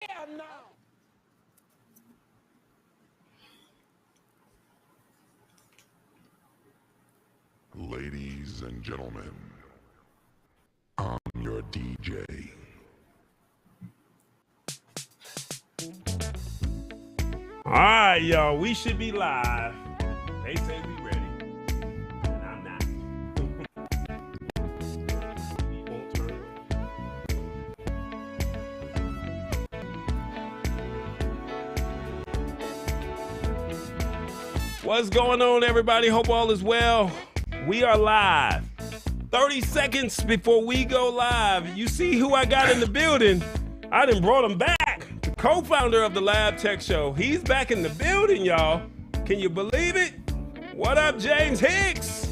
Hell no. Ladies and gentlemen, I'm your DJ. All right, y'all. We should be live. They say we ready, and I'm not. We won't turn. What's going on, everybody? Hope all is well. We are live. 30 seconds before we go live. You see who I got in the building? I done brought him back. The co-founder of the Lab Tech Show. He's back in the building, y'all. Can you believe it? What up, James Hicks?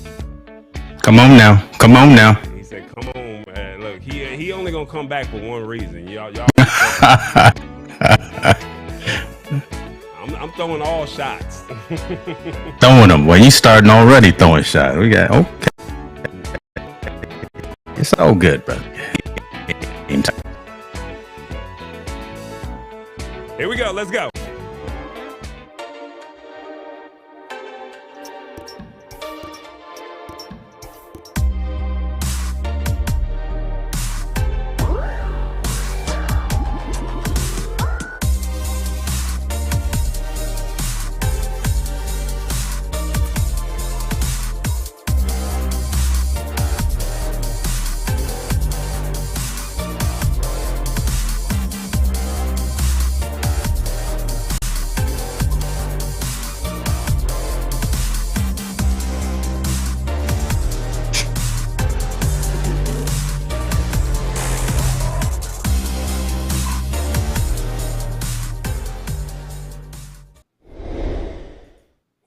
Come on now. Come on now. He said, come on, man. Look, he only gonna come back for one reason. Y'all I'm throwing all shots. Throwing them. Well, you starting already throwing shots. We got, okay. It's all good, brother. Here we go. Let's go.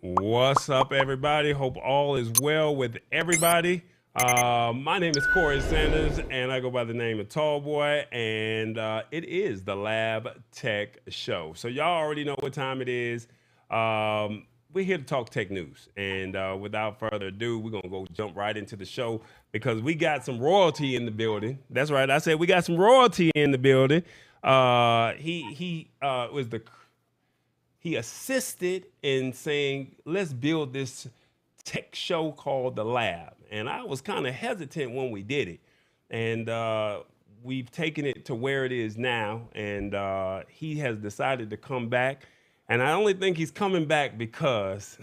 What's up, everybody? Hope all is well with everybody. My name is Corey Sanders, and I go by the name of Tall Boy, and it is the Lab Tech Show. So y'all already know what time it is. We're here to talk tech news, and without further ado, we're going to go jump right into the show because we got some royalty in the building. That's right. I said we got some royalty in the building. He assisted in saying, let's build this tech show called The Lab. And I was kind of hesitant when we did it. And we've taken it to where it is now. And he has decided to come back. And I only think he's coming back because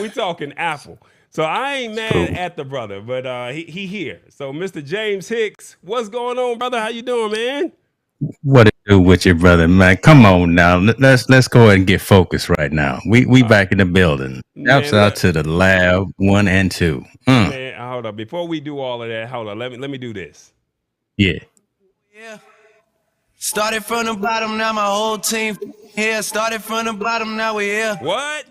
we talking Apple. So I ain't mad at the brother, but he here. So Mr. James Hicks, what's going on, brother? How you doing, man? What to do with your brother, man? Come on now. Let's go ahead and get focused right now. We back in the building. Shouts out to the Lab 1 and 2. Man, hold up. Before we do all of that, hold on. Let me do this. Yeah. Started from the bottom, now my whole team here. Started from the bottom, now we here. What?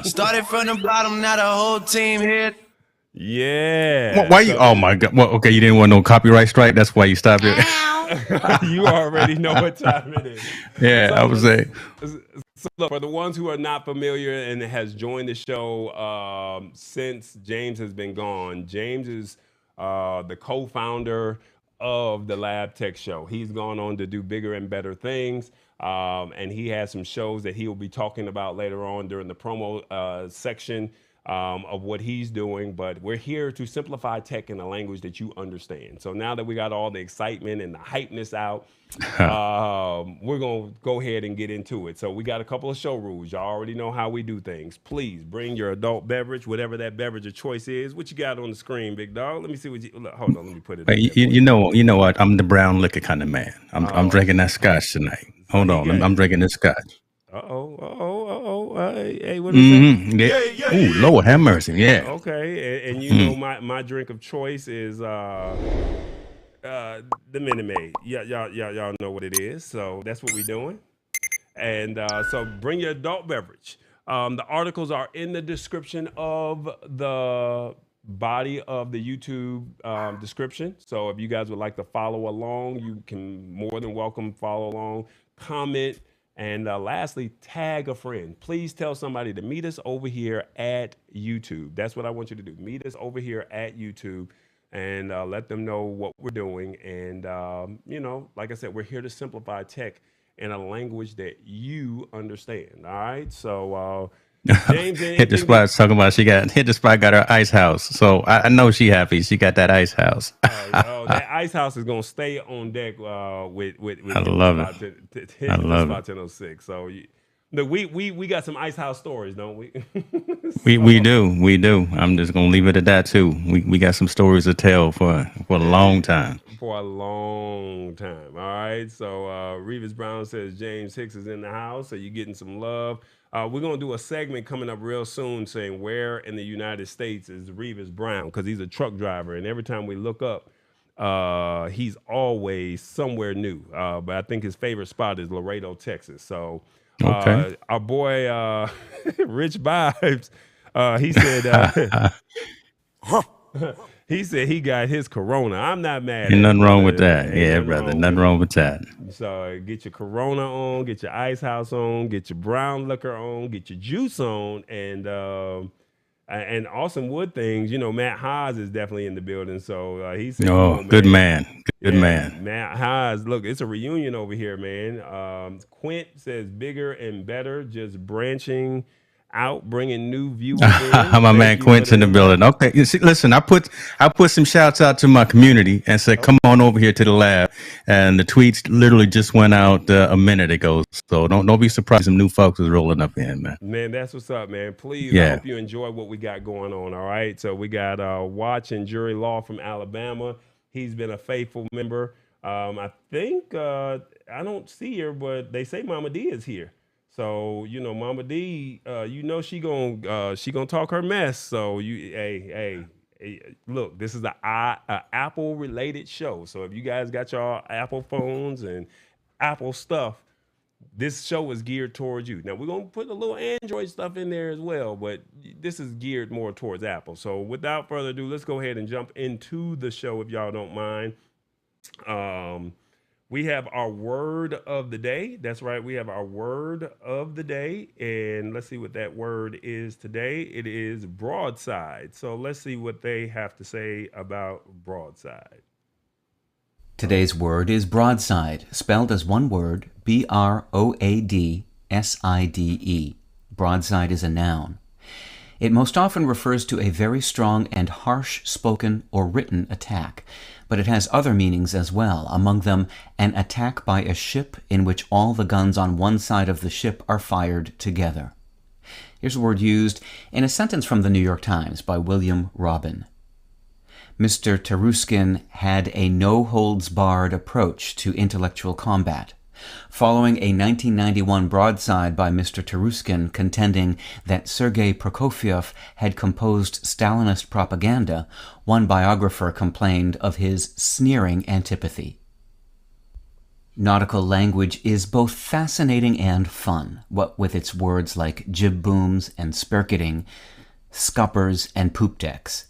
Started from the bottom, now the whole team here. Yeah. Why you? Oh my God. Well, okay, you didn't want no copyright strike. That's why you stopped it. You already know what time it is. Yeah, So, I was saying. So look, for the ones who are not familiar and has joined the show since James has been gone, James is the co-founder of the Lab Tech Show. He's gone on to do bigger and better things. And he has some shows that he will be talking about later on during the promo section of what he's doing. But we're here to simplify tech in a language that you understand. So now that we got all the excitement and the hypeness out, we're going to go ahead and get into it. So we got a couple of show rules. Y'all already know how we do things. Please bring your adult beverage, whatever that beverage of choice is. What you got on the screen, big dog? Let me see what you, hold on, let me put it. You know what? I'm the brown liquor kind of man. I'm drinking that scotch tonight. Hold on, I'm drinking this scotch. Hey, what is that? Yeah. Ooh, Lord have mercy. Yeah. Okay, and you know my drink of choice is the Minute Maid. Y'all know what it is. So that's what we're doing. And so bring your adult beverage. The articles are in the description of the body of the YouTube description. So if you guys would like to follow along, you can more than welcome follow along, comment, and lastly, tag a friend. Please tell somebody to meet us over here at YouTube. That's what I want you to do. Meet us over here at YouTube. and let them know what we're doing. And, like I said, we're here to simplify tech in a language that you understand. All right. So, James, Hit the anything that spot talking about she got hit the spot got her ice house. So I know she happy. She got that ice house. that ice house is gonna stay on deck with I hit the love it. spot I hit the love it. spot 1006. So look, we got some ice house stories, don't we? We So do. I'm just gonna leave it at that too. We got some stories to tell for a long time. for a long time. All right. So Revis Brown says James Hicks is in the house, so you're getting some love. We're gonna do a segment coming up real soon saying where in the United States is Revis Brown, because he's a truck driver, and every time we look up, he's always somewhere new. But I think his favorite spot is Laredo, Texas. So Okay. our boy Rich Vibes, he said he said he got his corona. I'm not mad Ain't at it, nothing wrong with brother. that. Ain't Yeah, nothing brother. wrong Nothing with it. wrong with that. So get your Corona on, get your Ice House on, get your brown liquor on, get your juice on, and awesome wood things. Matt Haas is definitely in the building. So he said, "Come Oh, on, good man." man. Good Yeah, man. Matt Haas. Look, it's a reunion over here, man. Quint says bigger and better, just branching out, bringing new viewers in. My Thank man you for Quint's the in the invite. building. Okay, you see, listen, I put some shouts out to my community and said, Oh, come on over here to the lab. And the tweets literally just went out a minute ago. So don't be surprised. Some new folks is rolling up in, man. man, that's what's up, man. Please, I Yeah. hope you enjoy what we got going on. All right. So we got Watch and Jury Law from Alabama. He's been a faithful member. I think I don't see her, but they say Mama D is here. So Mama D, she gonna talk her mess. So hey, look, this is a Apple related show. So if you guys got your Apple phones and Apple stuff, this show is geared towards you. Now we're gonna put a little Android stuff in there as well, but this is geared more towards Apple. So without further ado, let's go ahead and jump into the show if y'all don't mind. Um, we have our word of the day. That's right, we have our word of the day, and let's see what that word is today. It is broadside. So let's see what they have to say about broadside. Today's word is broadside, spelled as one word, Broadside. Broadside is a noun. It most often refers to a very strong and harsh spoken or written attack, but it has other meanings as well, among them an attack by a ship in which all the guns on one side of the ship are fired together. Here's a word used in a sentence from the New York Times by William Robin. Mr. Taruskin had a no-holds-barred approach to intellectual combat. Following a 1991 broadside by Mr. Taruskin contending that Sergei Prokofiev had composed Stalinist propaganda, one biographer complained of his sneering antipathy. Nautical language is both fascinating and fun, what with its words like jib booms and spirketing, scuppers and poop decks.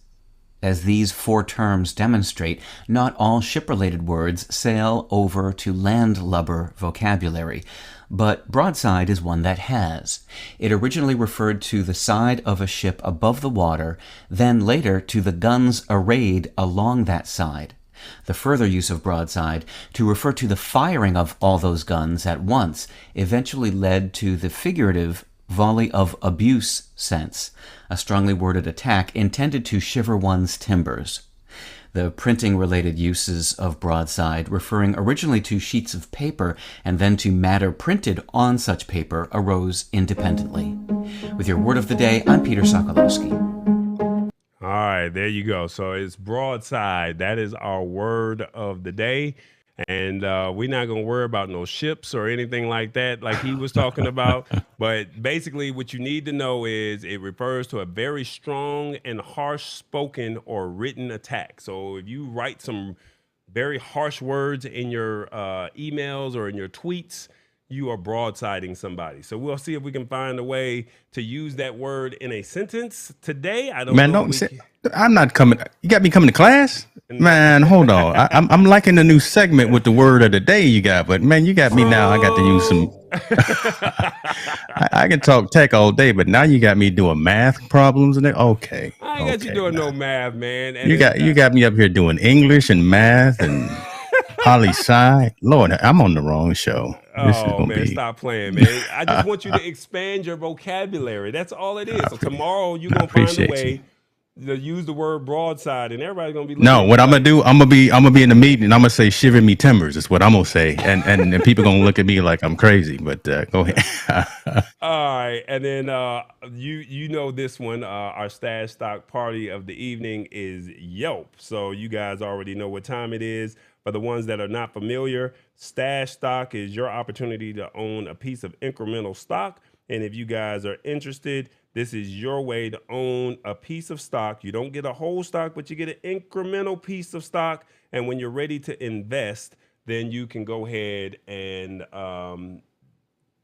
As these four terms demonstrate, not all ship-related words sail over to landlubber vocabulary, but broadside is one that has. It originally referred to the side of a ship above the water, then later to the guns arrayed along that side. The further use of broadside, to refer to the firing of all those guns at once, eventually led to the figurative volley of abuse sense, a strongly worded attack intended to shiver one's timbers. The printing-related uses of broadside, referring originally to sheets of paper and then to matter printed on such paper, arose independently. With your word of the day, I'm Peter Sokolowski. All right, there you go. So it's broadside. That is our word of the day. And we're not going to worry about no ships or anything like that, like he was talking about. But basically, what you need to know is it refers to a very strong and harsh spoken or written attack. So if you write some very harsh words in your emails or in your tweets, you are broadsiding somebody. So we'll see if we can find a way to use that word in a sentence today. I don't Man, know. don't say, I'm not coming. You got me coming to class? Man, hold on. I'm liking the new segment with the word of the day you got, but man, you got me now. I got to use some I can talk tech all day, but now you got me doing math problems and okay, I ain't got you doing now. no math, man. And You got me up here doing English and math and poli sci. Lord, I'm on the wrong show. This is oh gonna man, be. stop playing, man. I just want you to expand your vocabulary. That's all it is. So tomorrow you're I gonna find a appreciate you. way to use the word broadside, and everybody's gonna be looking No, at what you I'm gonna like, do, I'm gonna be in the meeting and I'm gonna say "shiver me timbers" is what I'm gonna say, and people gonna look at me like I'm crazy. But go ahead. all right, and then you know this one. Our stash stock party of the evening is Yelp. So you guys already know what time it is. For the ones that are not familiar, stash stock is your opportunity to own a piece of incremental stock. And if you guys are interested, this is your way to own a piece of stock. You don't get a whole stock, but you get an incremental piece of stock. And when you're ready to invest, then you can go ahead and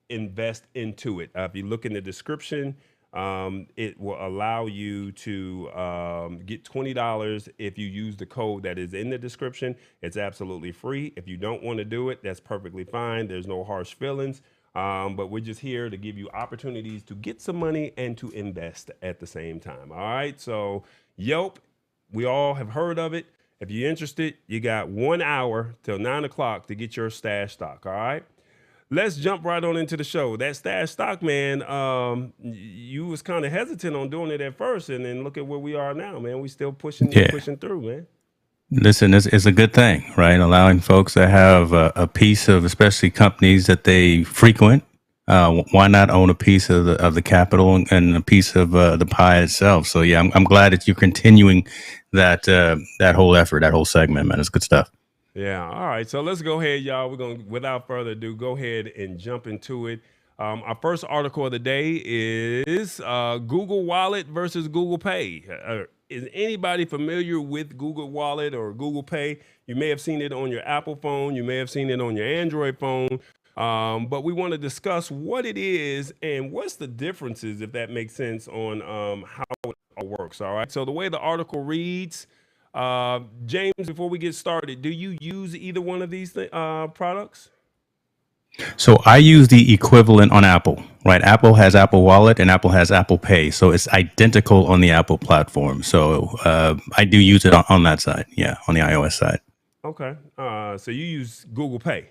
invest into it. If you look in the description, it will allow you to get $20 if you use the code that is in the description. It's absolutely free. If you don't want to do it, that's perfectly fine. There's no harsh feelings. But we're just here to give you opportunities to get some money and to invest at the same time. All right. So Yelp, we all have heard of it. If you're interested, you got 1 hour till 9 o'clock to get your stash stock. All right. Let's jump right on into the show. That stash stock, man, you was kind of hesitant on doing it at first, and then look at where we are now, man. We still pushing Yeah. through, man. Listen, it's a good thing, right? Allowing folks to have a piece of, especially companies that they frequent. Why not own a piece of the capital and a piece of the pie itself? So yeah, I'm glad that you're continuing that whole effort, that whole segment, man. It's good stuff. Yeah. All right. So let's go ahead, y'all. We're going to, without further ado, go ahead and jump into it. Our first article of the day is Google Wallet versus Google Pay. Is anybody familiar with Google Wallet or Google Pay? You may have seen it on your Apple phone. You may have seen it on your Android phone. But we want to discuss what it is and what's the differences, if that makes sense, on how it all works. All right. So the way the article reads, James, before we get started, do you use either one of these products? So I use the equivalent on Apple, right? Apple has Apple Wallet and Apple has Apple Pay. So it's identical on the Apple platform. So I do use it on that side. Yeah, on the iOS side. Okay. So you use Google Pay.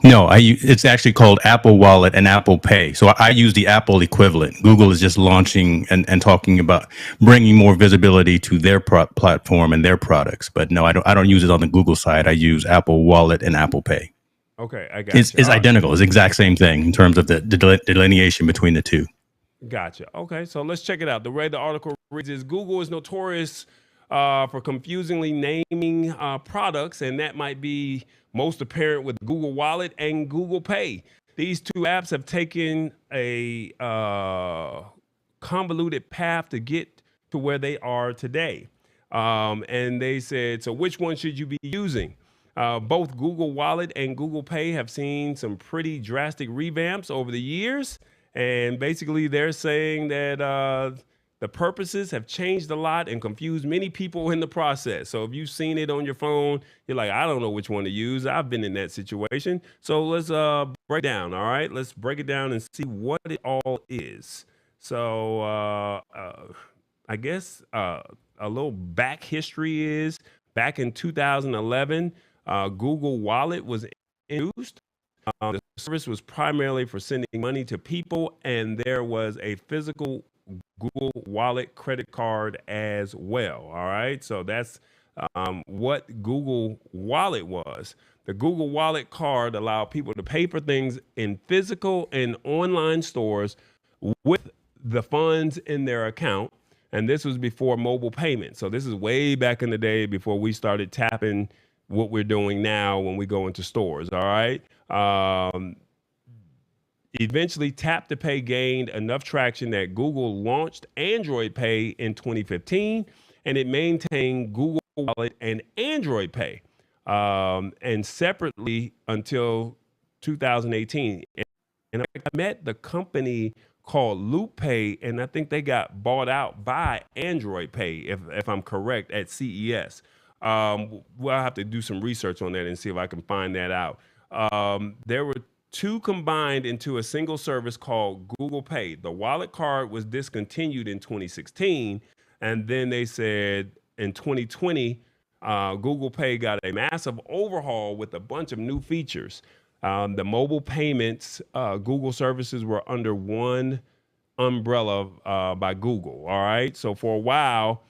No, it's actually called Apple Wallet and Apple Pay. So I use the Apple equivalent. Google is just launching and talking about bringing more visibility to their platform and their products. But no, I don't use it on the Google side. I use Apple Wallet and Apple Pay. Okay, I got It's you. All right. identical. It's the exact same thing in terms of the delineation between the two. Gotcha. Okay, so let's check it out. The way the article reads is Google is notorious for confusingly naming products, and that might be most apparent with Google Wallet and Google Pay. These two apps have taken a convoluted path to get to where they are today. And they said, so which one should you be using? Both Google Wallet and Google Pay have seen some pretty drastic revamps over the years. And basically, they're saying that the purposes have changed a lot and confused many people in the process. So if you've seen it on your phone, you're like, I don't know which one to use. I've been in that situation. So let's break it down. All right, let's break it down and see what it all is. So I guess a little back history is back in 2011, Google Wallet was introduced. The service was primarily for sending money to people, and there was a physical Google Wallet credit card as well. All right, so that's what Google Wallet was. The Google Wallet card allowed people to pay for things in physical and online stores with the funds in their account. And this was before mobile payment. So this is way back in the day before we started tapping what we're doing now when we go into stores. All right. Eventually, Tap to Pay gained enough traction that Google launched Android Pay in 2015, and it maintained Google Wallet and Android Pay, and separately until 2018. And I met the company called Loop Pay, and I think they got bought out by Android Pay, if I'm correct, at CES. Well, I'll have to do some research on that and see if I can find that out. There were two combined into a single service called Google Pay. The wallet card was discontinued in 2016, and then they said in 2020, Google Pay got a massive overhaul with a bunch of new features. The mobile payments, Google services were under one umbrella by Google. All right. So for a while,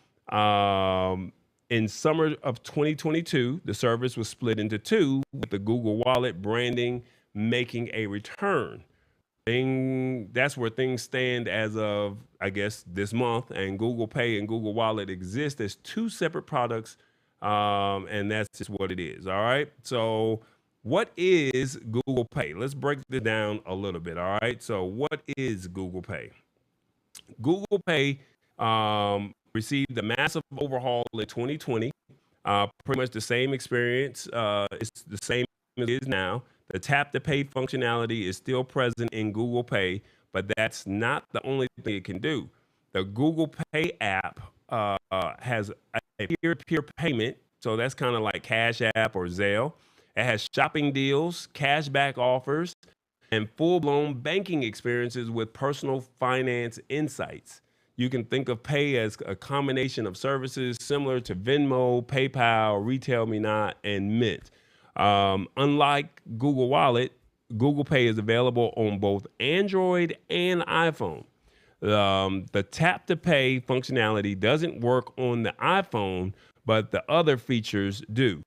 in summer of 2022, the service was split into two, with the Google Wallet branding making a return. That's where things stand as of, I guess, this month. And Google Pay and Google Wallet exist as two separate products, and that's just what it is. All right. So what is Google Pay? Let's break this down a little bit. All right. So what is Google Pay? Google Pay received a massive overhaul in 2020. Pretty much the same experience. It's the same as it is now. The tap to pay functionality is still present in Google Pay, but that's not the only thing it can do. The Google Pay app has a peer-to-peer payment, so that's kind of like Cash App or Zelle. It has shopping deals, cashback offers, and full-blown banking experiences with personal finance insights. You can think of Pay as a combination of services similar to Venmo, PayPal, Retail Me Not, and Mint. Unlike Google Wallet, Google Pay is available on both Android and iPhone. The tap to pay functionality doesn't work on the iPhone, but the other features do.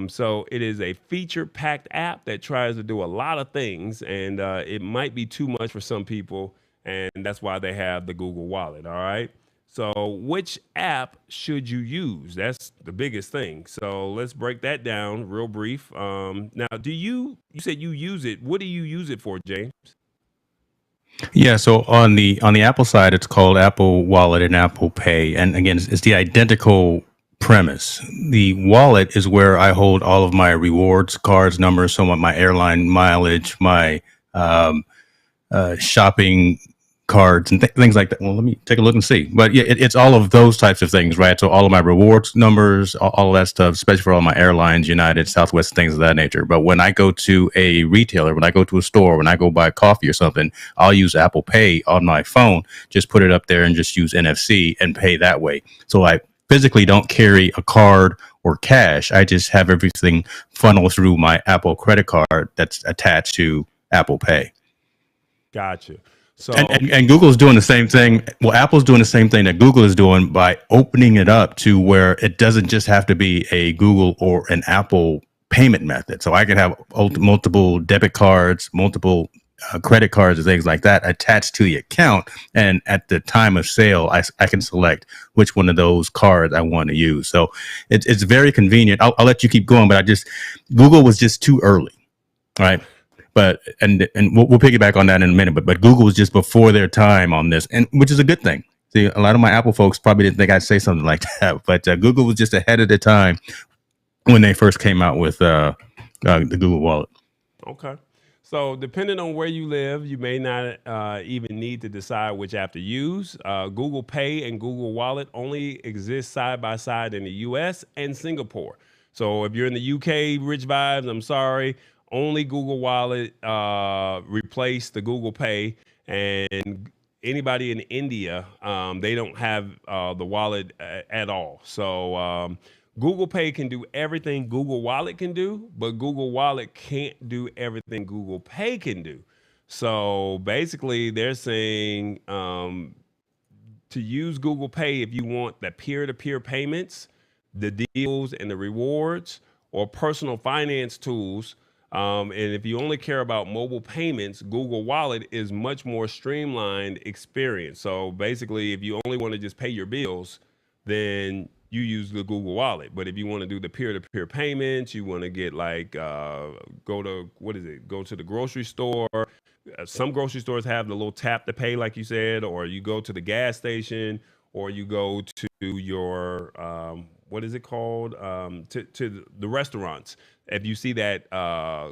So it is a feature-packed app that tries to do a lot of things, and it might be too much for some people, and that's why they have the Google Wallet. All right. So which app should you use? That's the biggest thing. So let's break that down real brief. Now, you said you use it. What do you use it for, James? Yeah, so on the Apple side, it's called Apple Wallet and Apple Pay, and again, it's the identical premise. The wallet is where I hold all of my rewards cards, numbers, so my airline mileage, my shopping cards, and things like that. Well, let me take a look and see. But yeah, it's all of those types of things, right? So all of my rewards numbers, all of that stuff, especially for all my airlines, United, Southwest, things of that nature. But when I go to a retailer, when I go to a store, when I go buy coffee or something, I'll use Apple Pay on my phone, just put it up there and just use NFC and pay that way. So I physically don't carry a card or cash. I just have everything funnel through my Apple credit card that's attached to Apple Pay. Gotcha. So and Google's doing the same thing. Well, Apple's doing the same thing that Google is doing by opening it up to where it doesn't just have to be a Google or an Apple payment method. So I can have multiple debit cards, multiple credit cards and things like that attached to the account. And at the time of sale, I can select which one of those cards I want to use. So it's very convenient. I'll let you keep going, but Google was just too early. Right. But and we'll piggyback on that in a minute. But Google was just before their time on this, and which is a good thing. See, a lot of my Apple folks probably didn't think I'd say something like that, but Google was just ahead of the time when they first came out with the Google Wallet. Okay. So depending on where you live, you may not even need to decide which app to use. Google Pay and Google Wallet only exist side by side in the US and Singapore. So if you're in the UK, Rich Vibes, I'm sorry. Only Google Wallet replaced the Google Pay, and anybody in India, they don't have the wallet at all. So Google Pay can do everything Google Wallet can do, but Google Wallet can't do everything Google Pay can do. So basically, they're saying to use Google Pay if you want the peer-to-peer payments, the deals and the rewards, or personal finance tools. And if you only care about mobile payments, Google Wallet is much more streamlined experience. So basically, if you only want to just pay your bills, then you use the Google Wallet. But if you want to do the peer-to-peer payments, you want to get like go to the grocery store. Some grocery stores have the little tap to pay, like you said, or you go to the gas station, or you go to your what is it called? To the restaurants. If you see that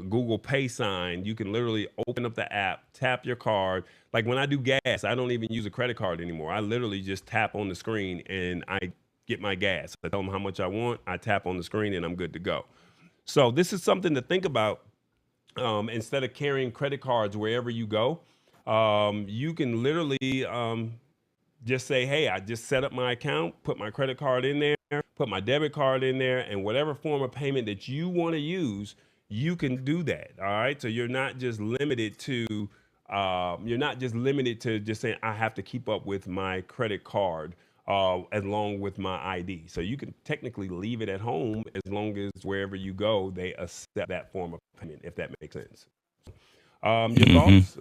Google Pay sign, you can literally open up the app, tap your card. Like when I do gas, I don't even use a credit card anymore. I literally just tap on the screen and I get my gas. I tell them how much I want. I tap on the screen and I'm good to go. So this is something to think about instead of carrying credit cards wherever you go, you can literally just say, hey, I just set up my account, put my credit card in there, put my debit card in there, and whatever form of payment that you want to use, you can do that. All right. So you're not just limited to just saying I have to keep up with my credit card along with my ID. So you can technically leave it at home as long as wherever you go, they accept that form of payment, if that makes sense. Your Hmm. thoughts?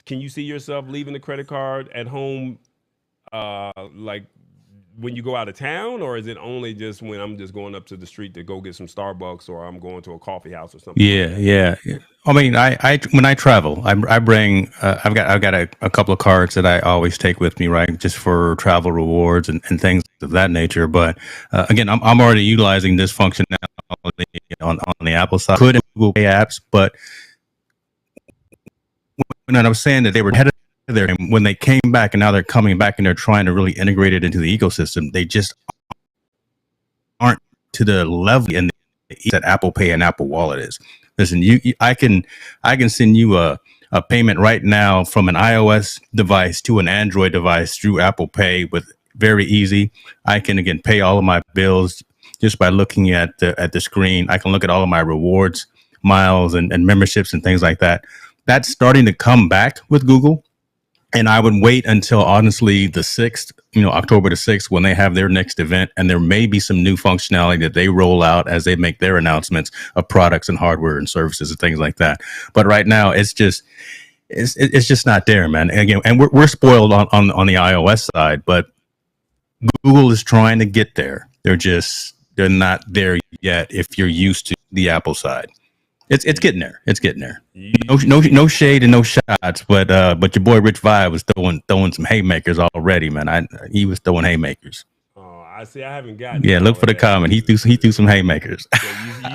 Can you see yourself leaving the credit card at home, like when you go out of town, or is it only just when I'm just going up to the street to go get some Starbucks, or I'm going to a coffee house or something like Yeah, that? yeah. I mean, I when I travel, I bring I've got a couple of cards that I always take with me, right, just for travel rewards and things of that nature. But again, I'm already utilizing this functionality on the Apple side. Could Google Pay apps, but when I was saying that they were ahead of their game, when they came back and now they're coming back and they're trying to really integrate it into the ecosystem, they just aren't to the level and that Apple Pay and Apple Wallet is. Listen, I can send you a payment right now from an iOS device to an Android device through Apple Pay with very easy. I can again pay all of my bills just by looking at the screen. I can look at all of my rewards, miles, and memberships and things like that. That's starting to come back with Google. And I would wait until honestly the 6th, October the 6th, when they have their next event. And there may be some new functionality that they roll out as they make their announcements of products and hardware and services and things like that. But right now, it's just not there, man. And again, and we're spoiled on the iOS side, but Google is trying to get there. They're not there yet if you're used to the Apple side. It's getting there. It's getting there. You, No shade and no shots, but your boy Rich Vibe was throwing some haymakers already, man. He was throwing haymakers. oh, I see. I haven't gotten to Yeah, look all for of the that. comment. He threw some haymakers. So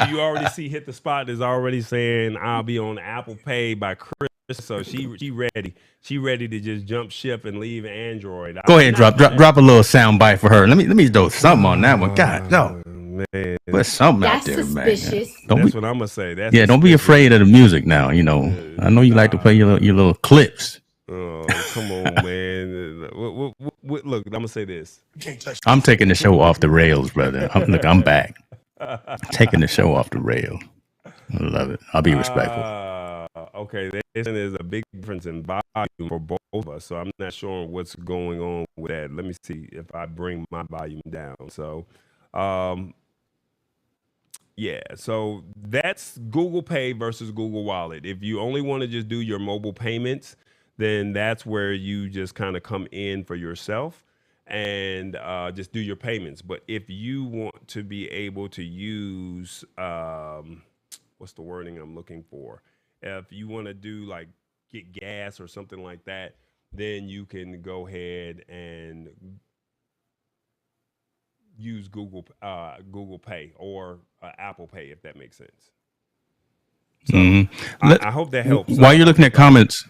you already see hit the spot is already saying I'll be on Apple Pay by Chris. So she ready. She ready to just jump ship and leave Android. Go I'm ahead, not mad. drop a little sound bite for her. Let me throw something on that one. God, no, Oh man, put something out That's there, man. suspicious. Don't that's be what I'm gonna say. That's Yeah, don't be suspicious. afraid of the music now. I know you like to Nah. play your little clips. Oh, come on, man. Look, I'm gonna say this. I'm taking the show off the rails, brother. I'm back. Taking the show off the rail. I love it. I'll be respectful. Okay, there's a big difference in volume for both of us, so I'm not sure what's going on with that. Let me see if I bring my volume down. So, um, yeah, so that's Google Pay versus Google Wallet. If you only want to just do your mobile payments, then that's where you just kind of come in for yourself and just do your payments. But if you want to be able to use, what's the wording I'm looking for? If you want to do like get gas or something like that, then you can go ahead and use Google Pay or Apple Pay if that makes sense. So hmm Let, I hope that helps. while you're looking at comments,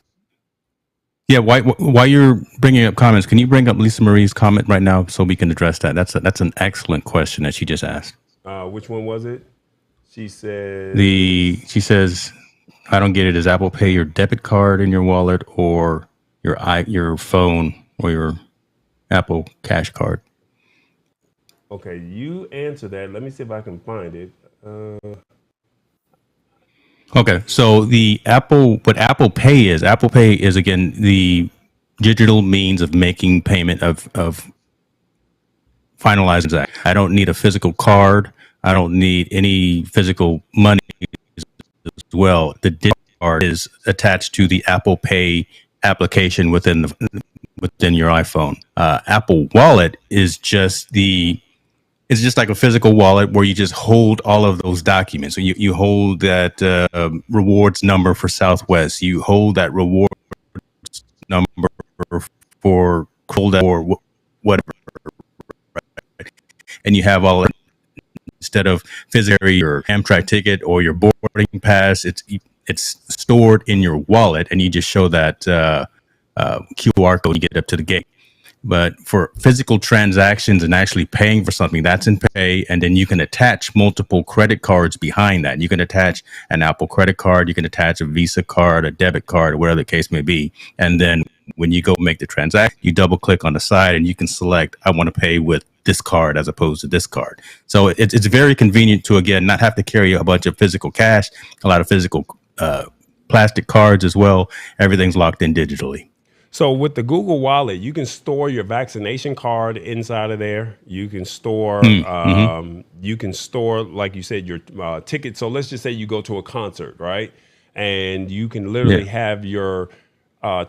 yeah, while you're bringing up comments, can you bring up Lisa Marie's comment right now so we can address that? That's an excellent question that she just asked. Which one was it? She said, She says, I don't get it. Is Apple Pay your debit card in your wallet or your phone or your Apple Cash card? okay, you answer that. Let me see if I can find it. Okay, so what Apple Pay is again the digital means of making payment of finalizing that. I don't need a physical card. I don't need any physical money as well. The digital card is attached to the Apple Pay application within your iPhone. Apple Wallet is it's just like a physical wallet where you just hold all of those documents. So you hold that rewards number for Southwest. You hold that reward number for Cold or whatever, and you have all of it instead of physically your Amtrak ticket or your boarding pass. It's stored in your wallet, and you just show that QR code when you get up to the gate. But for physical transactions and actually paying for something, that's in Pay. And then you can attach multiple credit cards behind that. You can attach an Apple credit card, you can attach a Visa card, a debit card, or whatever the case may be. And then when you go make the transaction, you double click on the side and you can select, I want to pay with this card as opposed to this card. So it's very convenient to, again, not have to carry a bunch of physical cash, a lot of physical plastic cards as well. Everything's locked in digitally. So with the Google Wallet, you can store your vaccination card inside of there. You can store, like you said, your ticket. So let's just say you go to a concert, right? And you can literally have your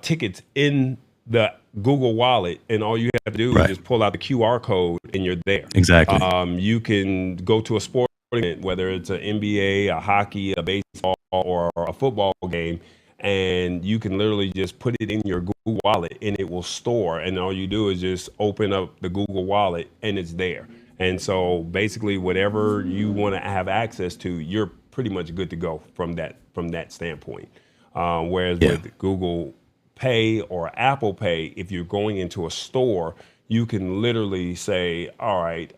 tickets in the Google Wallet, and all you have to do is just pull out the QR code, and you're there. Exactly. You can go to a sport event, whether it's an NBA, a hockey, a baseball, or a football game, and you can literally just put it in your Google Wallet and it will store. And all you do is just open up the Google Wallet and it's there. And so basically whatever you want to have access to, you're pretty much good to go from that standpoint. Whereas with Google Pay or Apple Pay, if you're going into a store, you can literally say, all right,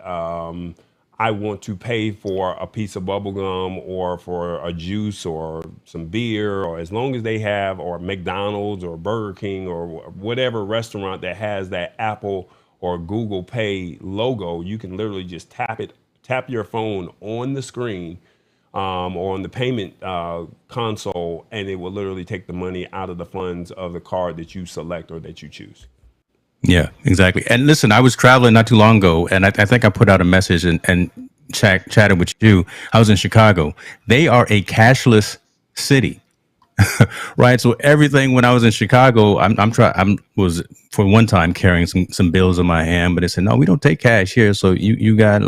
I want to pay for a piece of bubble gum or for a juice or some beer, or as long as they have, or McDonald's or Burger King or whatever restaurant that has that Apple or Google Pay logo, you can literally just tap your phone on the screen or on the payment console, and it will literally take the money out of the funds of the card that you select or that you choose. Yeah, exactly. And listen, I was traveling not too long ago, and I think I put out a message and chatted with you. I was in Chicago. They are a cashless city, right? So everything, when I was in Chicago, I was for one time carrying some bills in my hand, but they said, no, we don't take cash here. So you got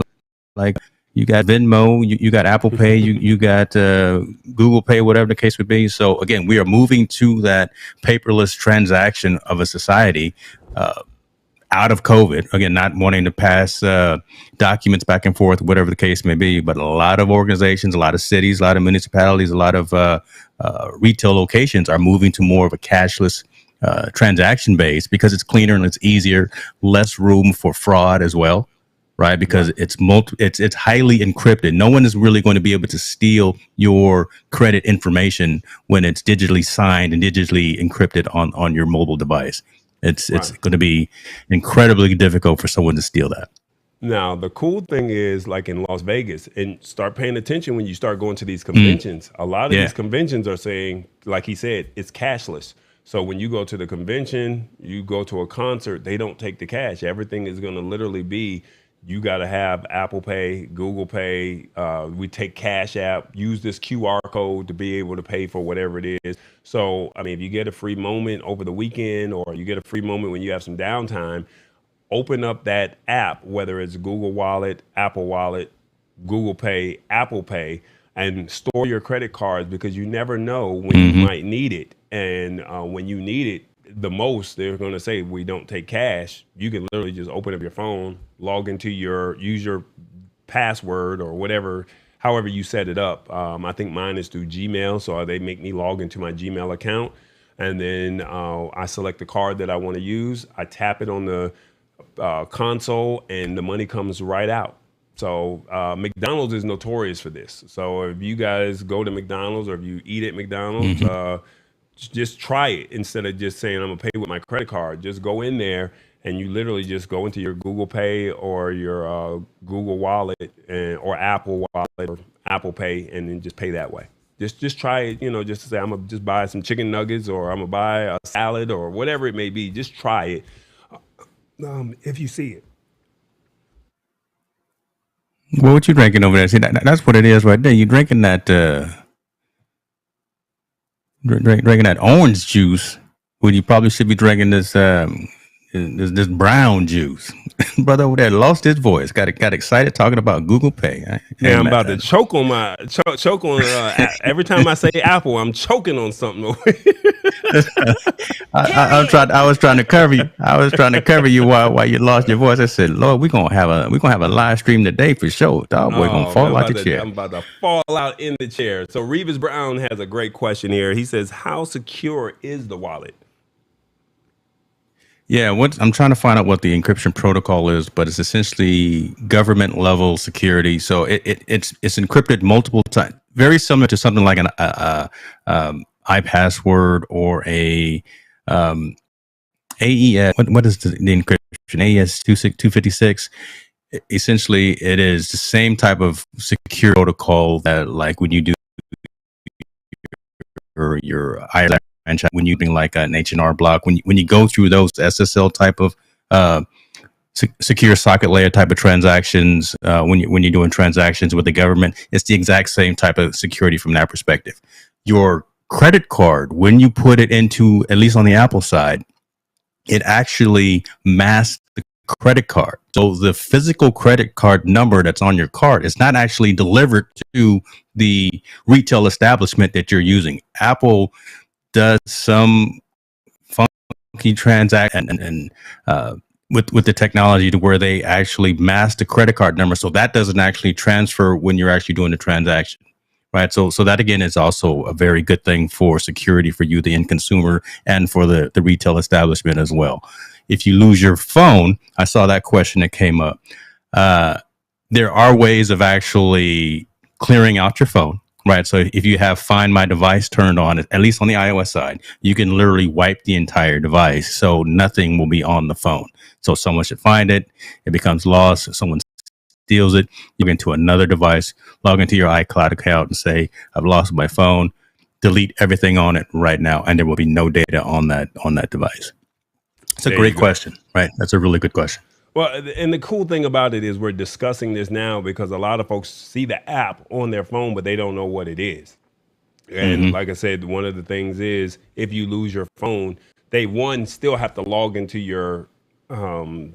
Venmo, you got Apple Pay, you got Google Pay, whatever the case would be. So again, we are moving to that paperless transaction of a society. Out of COVID, again, not wanting to pass documents back and forth, whatever the case may be, but a lot of organizations, a lot of cities, a lot of municipalities, a lot of retail locations are moving to more of a cashless transaction base because it's cleaner and it's easier, less room for fraud as well, right? Because it's highly encrypted. No one is really going to be able to steal your credit information when it's digitally signed and digitally encrypted on your mobile device. It's going to be incredibly difficult for someone to steal that. Now, the cool thing is, like in Las Vegas, and start paying attention when you start going to these conventions. A lot of these conventions are saying, like he said, it's cashless. So when you go to the convention, you go to a concert, they don't take the cash. Everything is going to literally be, you got to have Apple Pay, Google Pay. We take Cash App, use this QR code to be able to pay for whatever it is. So, I mean, if you get a free moment over the weekend, or you get a free moment when you have some downtime, open up that app, whether it's Google Wallet, Apple Wallet, Google Pay, Apple Pay, and store your credit cards, because you never know when you might need it. And when you need it the most, they're going to say, we don't take cash. You can literally just open up your phone, log into use your password or whatever, however you set it up. I think mine is through Gmail. So they make me log into my Gmail account. And then I select the card that I want to use. I tap it on the console and the money comes right out. So McDonald's is notorious for this. So if you guys go to McDonald's or if you eat at McDonald's, just try it instead of just saying, I'm going to pay with my credit card. Just go in there and you literally just go into your Google Pay or your Google Wallet or Apple Wallet or Apple Pay, and then just pay that way. Just try it, just to say, I'm going to just buy some chicken nuggets, or I'm going to buy a salad, or whatever it may be. Just try it if you see it. Well, what you drinking over there? See, that's what it is right there. You're drinking that drinking that orange juice when you probably should be drinking this this brown juice. Brother over there lost his voice. Got excited talking about Google Pay. Yeah, I'm about to choke on every time I say Apple, I'm choking on something over here. I was trying to cover you. I was trying to cover you while you lost your voice. I said, Lord, we're gonna have a live stream today for sure. Dog boy gonna fall out the chair. I'm about to fall out in the chair. So Revis Brown has a great question here. He says, how secure is the wallet? Yeah, what I'm trying to find out what the encryption protocol is, but it's essentially government level security. So it's encrypted multiple times, very similar to something like an iPassword or a AES. What is the encryption? AES 256. Essentially, it is the same type of secure protocol that, like, when you do your iOS franchise, when you do like an H&R Block, when you go through those SSL type of secure socket layer type of transactions, when you're doing transactions with the government, it's the exact same type of security from that perspective. Your credit card, when you put it into, at least on the Apple side, it actually masks the credit card. So the physical credit card number that's on your card is not actually delivered to the retail establishment that you're using. Apple does some funky transaction and with the technology to where they actually mask the credit card number, so that doesn't actually transfer when you're actually doing the transaction. Right. So that again is also a very good thing for security for you, the end consumer, and for the retail establishment as well. If you lose your phone, I saw that question that came up. There are ways of actually clearing out your phone. Right. So if you have Find My Device turned on, at least on the iOS side, you can literally wipe the entire device. So nothing will be on the phone. So someone should find it. It becomes lost. Someone steals it, you get into another device, log into your iCloud account and say, I've lost my phone, delete everything on it right now, and there will be no data on that device. It's a great question, right? That's a really good question. Well, and the cool thing about it is we're discussing this now because a lot of folks see the app on their phone, but they don't know what it is. And like I said, one of the things is if you lose your phone, they still have to log into your phone,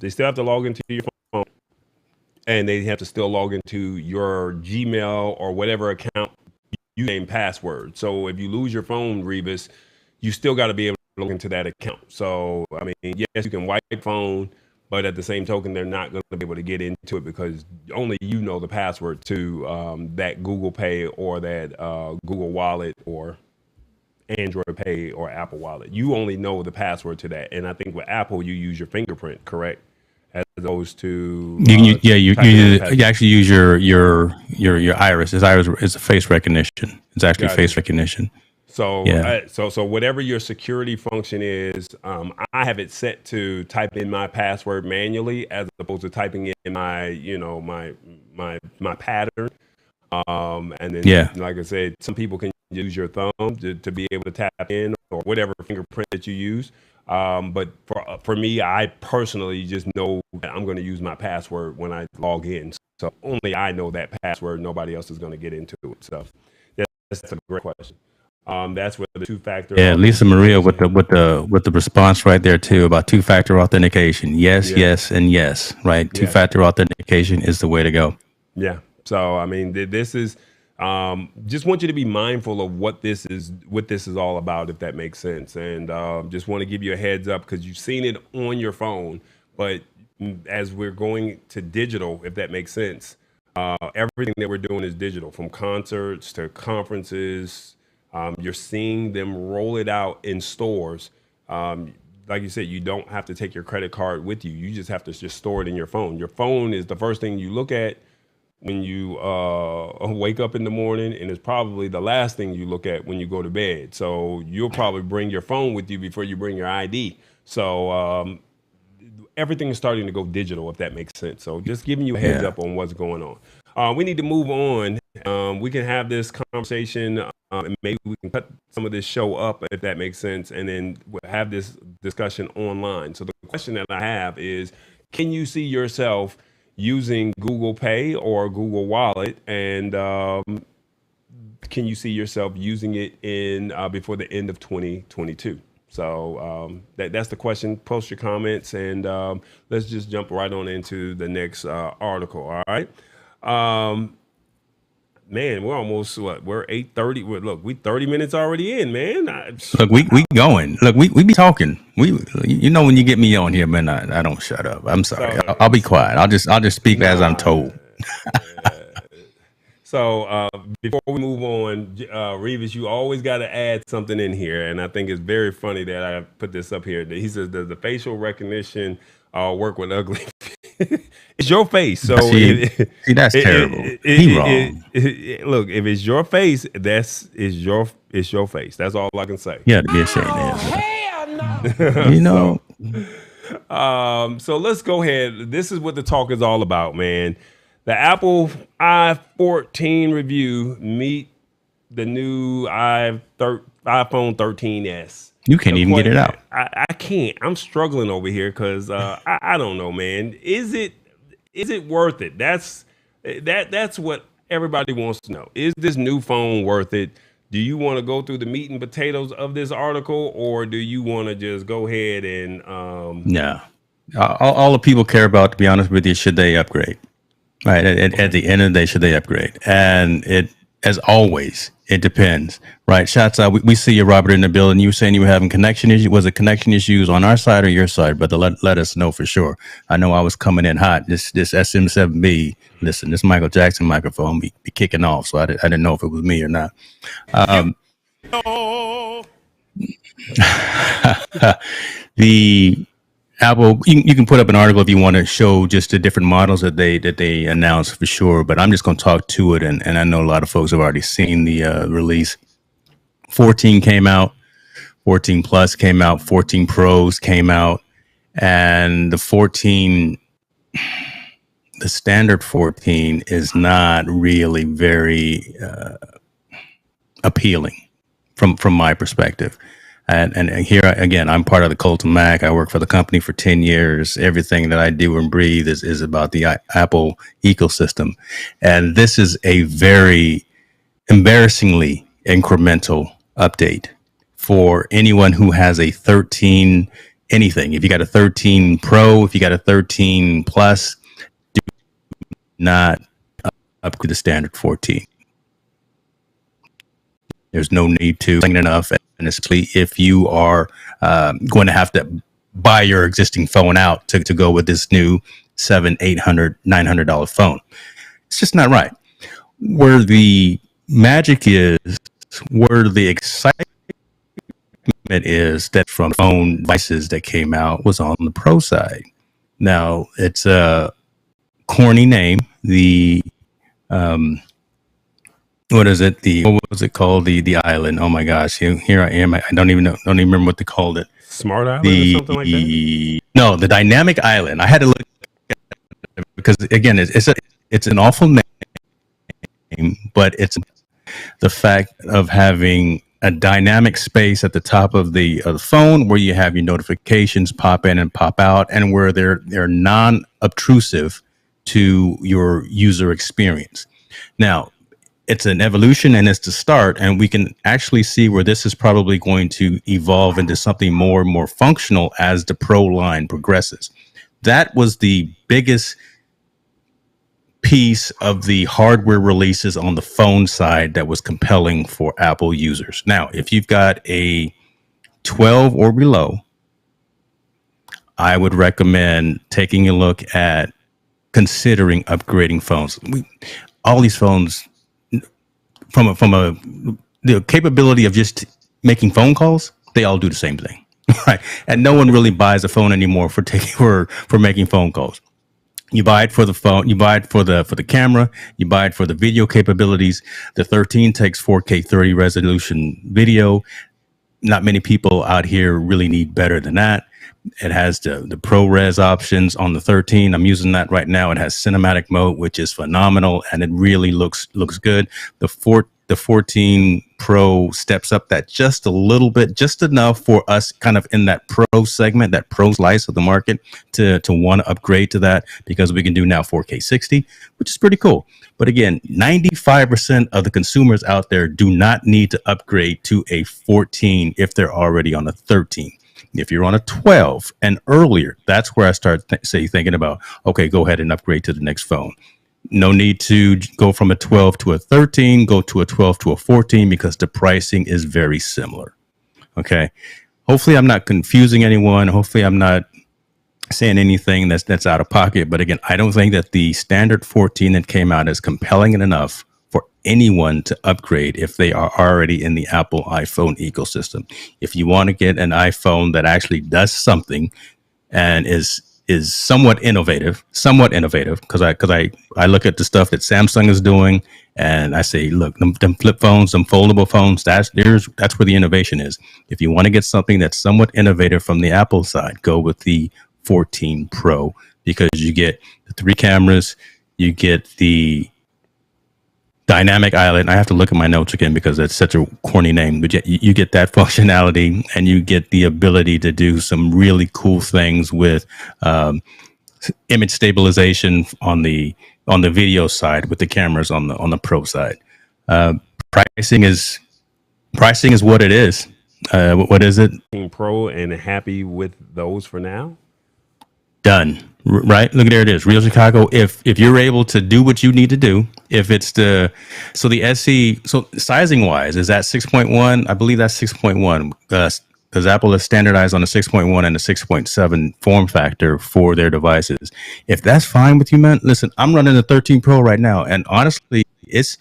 and they have to still log into your Gmail or whatever account username password. So if you lose your phone, Rebus, you still got to be able to log into that account. So I mean, yes, you can wipe your phone, but at the same token, they're not going to be able to get into it because only you know the password to that Google Pay or that Google Wallet or Android Pay or Apple Wallet. You only know the password to that. And I think with Apple, you use your fingerprint, correct? As opposed to you actually use your iris. Iris is a face recognition. It's actually face recognition. So so whatever your security function is, I have it set to type in my password manually as opposed to typing in my my pattern. And then like I said, some people can use your thumb to be able to tap in or whatever fingerprint that you use. But for me, I personally just know that I'm going to use my password when I log in. So only I know that password. Nobody else is going to get into it. So that's a great question. That's where the two-factor. Yeah, Lisa Maria with the response right there too about two-factor authentication. Yes, and yes. Right, two-factor authentication is the way to go. Yeah. So I mean, this is. Just want you to be mindful of what this is all about, if that makes sense. And just want to give you a heads up because you've seen it on your phone, but as we're going to digital, if that makes sense, everything that we're doing is digital, from concerts to conferences. You're seeing them roll it out in stores. Like you said, you don't have to take your credit card with you. You just have to just store it in your phone. Your phone is the first thing you look at when you wake up in the morning, and it's probably the last thing you look at when you go to bed. So you'll probably bring your phone with you before you bring your ID. So everything is starting to go digital, if that makes sense. So just giving you a heads up on what's going on. We need to move on. We can have this conversation, and maybe we can cut some of this show up, if that makes sense, and then we'll have this discussion online. So the question that I have is, can you see yourself using Google Pay or Google Wallet, and can you see yourself using it in before the end of 2022? So that's the question. Post your comments, and let's just jump right on into the next article. All right. Man, we're almost we're 8:30. Look, we 30 minutes already in, man. Look, we going. Look, we be talking. You know, when you get me on here, man, I don't shut up. I'm sorry. I'll be quiet. I'll just speak as I'm told. So before we move on, Revis, you always got to add something in here, and I think it's very funny that I put this up here. He says, "Does the facial recognition work with ugly?" It's your face, so See, that's terrible. He wrong. Look, if it's your face, it's your face. That's all I can say. You have to be ashamed of yourself. You know. So let's go ahead. This is what the talk is all about, man. The Apple i14 review meet the new iPhone 13s. You can't even get it out. I can't. I'm struggling over here because I don't know, man. Is it worth it? That's what everybody wants to know. Is this new phone worth it? Do you want to go through the meat and potatoes of this article, or do you want to just go ahead and No. All the people care about, to be honest with you, should they upgrade? Right. At the end of the day, should they upgrade? And as always, it depends. Right. Shots out. We see you, Robert, in the building. You were saying you were having connection issues. Was it connection issues on our side or your side? But let us know for sure. I know I was coming in hot. This SM7B. Listen, this Michael Jackson microphone be kicking off. So I didn't know if it was me or not. The Apple, you can put up an article if you want to show just the different models that they announced for sure, but I'm just going to talk to it, and I know a lot of folks have already seen the release. 14 came out, 14 Plus came out, 14 Pros came out, and the standard 14 is not really very appealing from my perspective. And here again, I'm part of the Colton Mac. I work for the company for 10 years. Everything that I do and breathe is about the Apple ecosystem. And this is a very embarrassingly incremental update for anyone who has a 13 anything. If you got a 13 Pro, if you got a 13 Plus, do not upgrade the standard 14. There's no need to enough. And especially if you are going to have to buy your existing phone out to go with this new $700, $800, $900 phone. It's just not right. Where the magic is, where the excitement is that from phone devices that came out was on the Pro side. Now, it's a corny name. The what is it? What was it called? The island. Oh my gosh! Here I am. I don't even remember what they called it. Smart Island or something like that. No, the Dynamic Island. I had to look at it because again, it's an awful name, but it's the fact of having a dynamic space at the top of the phone where you have your notifications pop in and pop out, and where they're non-obtrusive to your user experience. Now, it's an evolution and it's the start, and we can actually see where this is probably going to evolve into something more and more functional as the Pro line progresses. That was the biggest piece of the hardware releases on the phone side that was compelling for Apple users. Now, if you've got a 12 or below, I would recommend taking a look at considering upgrading phones. All these phones, from the capability of just making phone calls, they all do the same thing, right? And no one really buys a phone anymore for making phone calls. You buy it for the phone, you buy it for the camera, you buy it for the video capabilities. The 13 takes 4K 30 resolution video. Not many people out here really need better than that. It has the ProRes options on the 13. I'm using that right now. It has cinematic mode, which is phenomenal, and it really looks good. The 14 Pro steps up that just a little bit, just enough for us kind of in that Pro segment, that Pro slice of the market to want to upgrade to that, because we can do now 4K 60, which is pretty cool. But again, 95% of the consumers out there do not need to upgrade to a 14 if they're already on a 13. If you're on a 12 and earlier, that's where I start thinking about, okay, go ahead and upgrade to the next phone. No need to go from a 12 to a 13, go to a 12 to a 14, because the pricing is very similar. Okay. Hopefully I'm not confusing anyone. Hopefully I'm not saying anything that's out of pocket. But again, I don't think that the standard 14 that came out is compelling enough for anyone to upgrade if they are already in the Apple iPhone ecosystem. If you want to get an iPhone that actually does something and is somewhat innovative, because I look at the stuff that Samsung is doing, and I say, look, them flip phones, them foldable phones, that's where the innovation is. If you want to get something that's somewhat innovative from the Apple side, go with the 14 Pro, because you get the 3 cameras, you get the dynamic island. I have to look at my notes again because that's such a corny name, but you get that functionality, and you get the ability to do some really cool things with image stabilization on the video side with the cameras on the pro side. Pricing is what it is. What is it? Pro, and happy with those for now. Done. Right, look, there it is, Real Chicago. If you're able to do what you need to do, if it's the SE, so sizing wise, is that 6.1? I believe that's 6.1, because Apple has standardized on the 6.1 and the 6.7 form factor for their devices. If that's fine with you, man, listen, I'm running the 13 Pro right now, and honestly, it's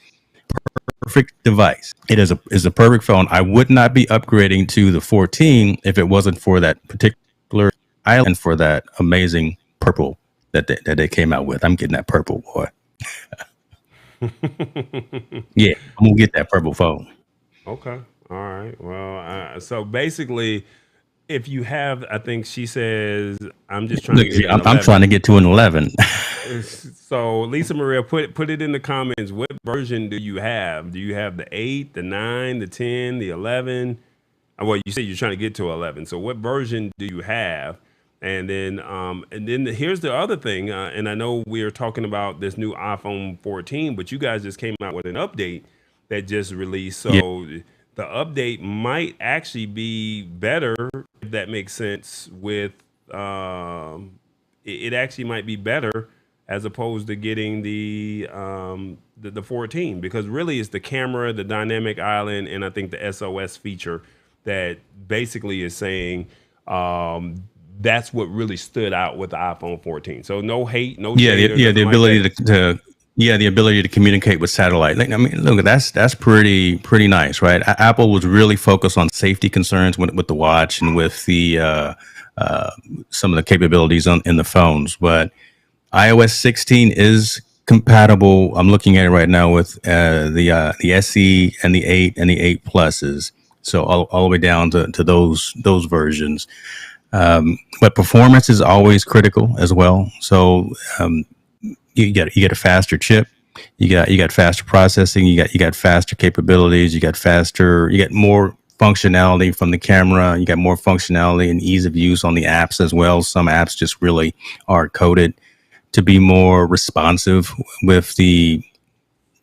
perfect device. It is a perfect phone. I would not be upgrading to the 14 if it wasn't for that particular island, for that amazing purple that they came out with. I'm getting that purple, boy. Yeah, I'm gonna get that purple phone. Okay. All right. Well, so basically, if you have, I think she says, I'm just trying to get an I'm trying to get to an 11. So Lisa Maria, put it in the comments. What version do you have? Do you have the 8, the 9, the 10, the 11? Well, you said you're trying to get to 11. So what version do you have? And then here's the other thing. And I know we are talking about this new iPhone 14, but you guys just came out with an update that just released. So the update might actually be better, if that makes sense. With it actually might be better as opposed to getting the 14, because really it's the camera, the dynamic island, and I think the SOS feature that basically is saying that's what really stood out with the iPhone 14. So no hate, no shade, the ability the ability to communicate with satellite. I mean, look, that's pretty nice, right? Apple was really focused on safety concerns with the watch and with the some of the capabilities in the phones, but iOS 16 is compatible. I'm looking at it right now with the SE and the 8 and the 8 pluses. So all the way down to those versions. But performance is always critical as well. So you get a faster chip, you got faster processing, you got faster capabilities, you get more functionality from the camera, you got more functionality and ease of use on the apps as well. Some apps just really are coded to be more responsive with the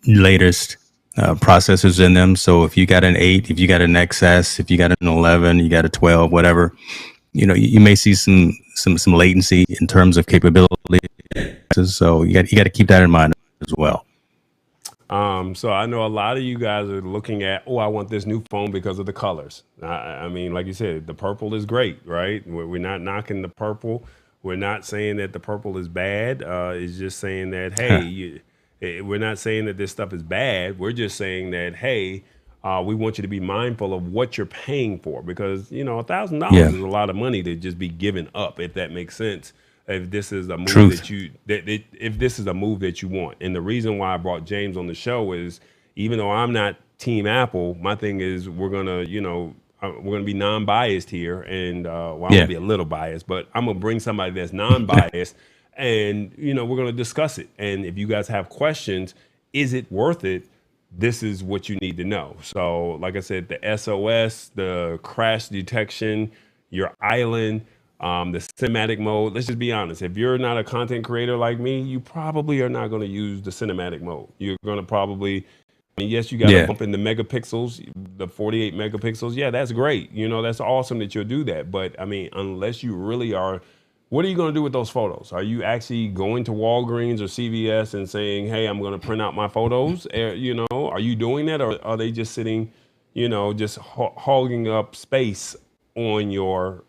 latest processors in them. So if you got an 8, if you got an XS, if you got an 11, you got a 12, whatever, you may see some latency in terms of capability. So you got to keep that in mind as well. So I know a lot of you guys are looking at, I want this new phone because of the colors. I mean, like you said, the purple is great, right? We're not knocking the purple. We're not saying that the purple is bad. It's just saying that, hey, we're not saying that this stuff is bad. We're just saying that, hey, we want you to be mindful of what you're paying for, because $1,000 is a lot of money to just be given up, if that makes sense. If this is a move if this is a move that you want. And the reason why I brought James on the show is, even though I'm not Team Apple, my thing is we're gonna be non-biased here, and I'm gonna be a little biased, but I'm gonna bring somebody that's non-biased, and we're gonna discuss it. And if you guys have questions, is it worth it? This is what you need to know. So, like I said, the SOS, the crash detection, your island, the cinematic mode. Let's just be honest. If you're not a content creator like me, you probably are not going to use the cinematic mode. You're going to probably, yes, you got to bump in the megapixels, the 48 megapixels. Yeah, that's great. That's awesome that you'll do that. But unless you really are, what are you going to do with those photos? Are you actually going to Walgreens or CVS and saying, hey, I'm going to print out my photos? Are you doing that? Or are they just sitting, just hogging up space on your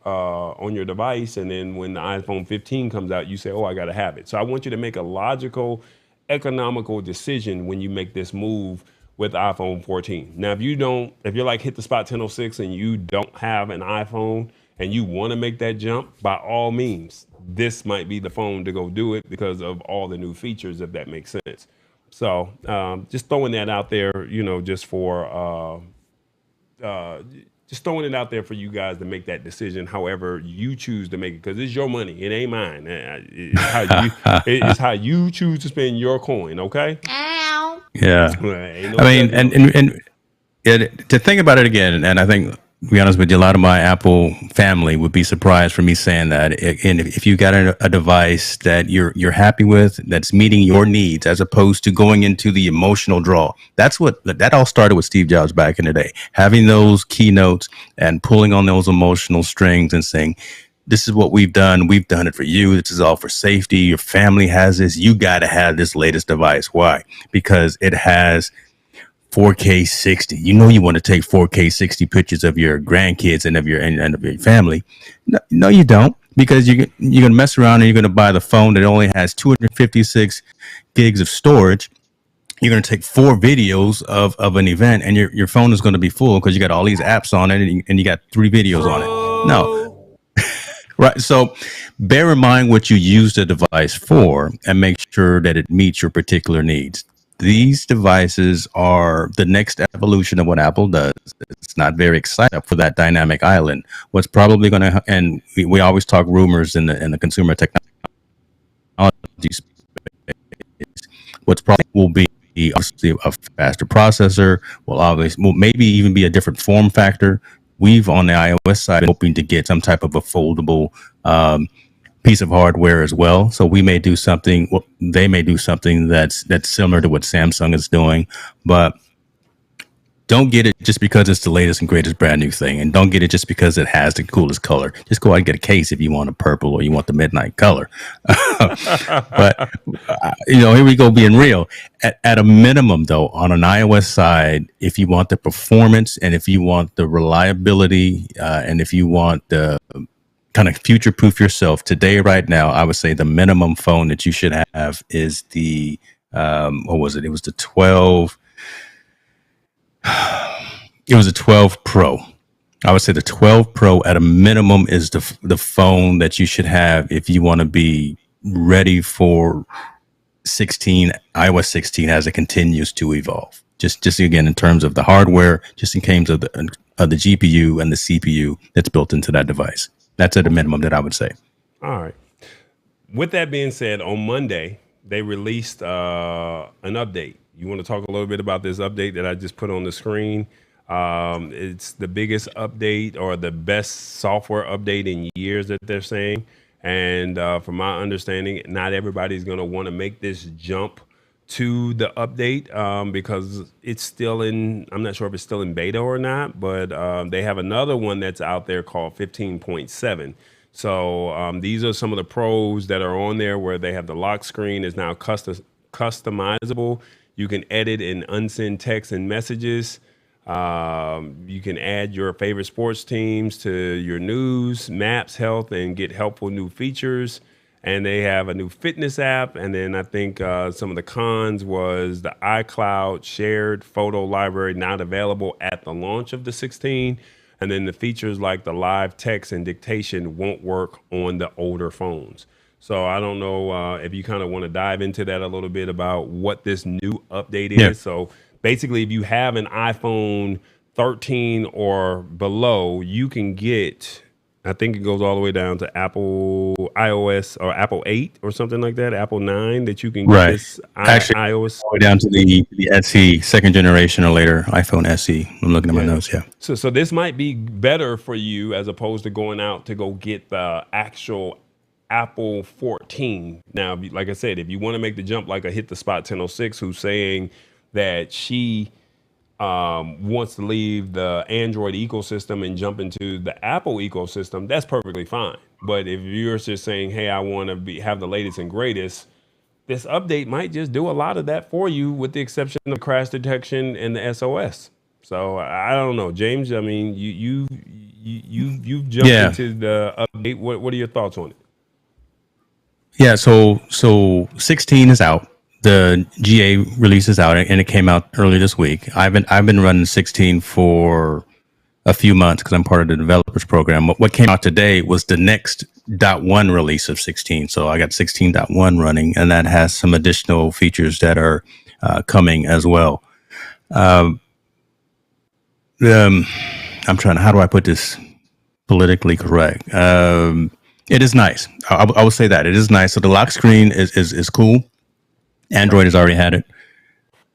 device, and then when the iPhone 15 comes out, you say, I got to have it. So I want you to make a logical, economical decision when you make this move with iPhone 14. Now, if you're like hit the spot 1006 and you don't have an iPhone and you want to make that jump, by all means, this might be the phone to go do it because of all the new features, if that makes sense. So just throwing that out there, just for just throwing it out there for you guys to make that decision however you choose to make it, because it's your money, it ain't mine. It's how you choose to spend your coin. Okay. Yeah. Ain't no I mean, judgment. and to think about it again, and I think, to be honest with you, a lot of my Apple family would be surprised for me saying that. And if you got a device that you're happy with, that's meeting your needs, as opposed to going into the emotional draw. That all started with Steve Jobs back in the day, having those keynotes and pulling on those emotional strings and saying, this is what we've done. We've done it for you. This is all for safety. Your family has this. You got to have this latest device. Why? Because it has 4K 60. You want to take 4K 60 pictures of your grandkids and of your family. No, you don't, because you're going to mess around and you're going to buy the phone that only has 256 gigs of storage. You're going to take 4 videos of an event, and your phone is going to be full because you got all these apps on it, and you got 3 videos on it. No. Right. So bear in mind what you use the device for and make sure that it meets your particular needs. These devices are the next evolution of what Apple does. It's not very exciting for that dynamic island. What's probably going to, and we always talk rumors in the consumer technology space. What's probably will be obviously a faster processor, will maybe even be a different form factor. We've, on the iOS side, been hoping to get some type of a foldable piece of hardware as well. So we may do something, they may do something that's similar to what Samsung is doing, but don't get it just because it's the latest and greatest brand new thing, and don't get it just because it has the coolest color. Just go out and get a case if you want a purple or you want the midnight color. But here we go, being real. At a minimum, though, on an iOS side, if you want the performance and if you want the reliability and if you want the kind of future-proof yourself today, right now, I would say the minimum phone that you should have is the what was it? It was the 12. It was a 12 Pro. I would say the 12 Pro at a minimum is the phone that you should have if you want to be ready for iOS 16 as it continues to evolve. Just again, in terms of the hardware, just in terms of the GPU and the CPU that's built into that device. That's at a minimum that I would say. All right. With that being said, on Monday, they released an update. You want to talk a little bit about this update that I just put on the screen? It's the biggest update or the best software update in years that they're saying. And from my understanding, not everybody's going to want to make this jump to the update because it's still I'm not sure if it's still in beta or not, but they have another one that's out there called 15.7. So these are some of the pros that are on there, where they have the lock screen is now customizable. You can edit and unsend text and messages. You can add your favorite sports teams to your news, maps, health, and get helpful new features. And they have a new fitness app. And then I think some of the cons was the iCloud shared photo library not available at the launch of the 16. And then the features like the live text and dictation won't work on the older phones. So I don't know if you kind of want to dive into that a little bit about what this new update is. Yeah. So basically, if you have an iPhone 13 or below, you can get, I think it goes all the way down to Apple iOS or Apple 8 or something like that, Apple 9, that you can get Right. this Actually, iOS. all the way down to the SE, second generation or later, iPhone SE. I'm looking at my notes, yeah. So this might be better for you as opposed to going out to go get the actual Apple 14. Now, like I said, if you want to make the jump like a Hit the Spot 1006, who's saying that she wants to leave the Android ecosystem and jump into the Apple ecosystem, that's perfectly fine. But if you're just saying, hey, I want to have the latest and greatest, this update might just do a lot of that for you, with the exception of crash detection and the SOS. So I don't know, James. I mean, you've jumped into the update. What are your thoughts on it? Yeah, so 16 is out. the GA release is out, and it came out early this week. I've been running 16 for a few months because I'm part of the developers program. What came out today was the next .1 release of 16. So I got 16.1 running, and that has some additional features that are coming as well. I'm trying to, how do I put this politically correct? It is nice. I will say that it is nice. So the lock screen is cool. Android has already had it.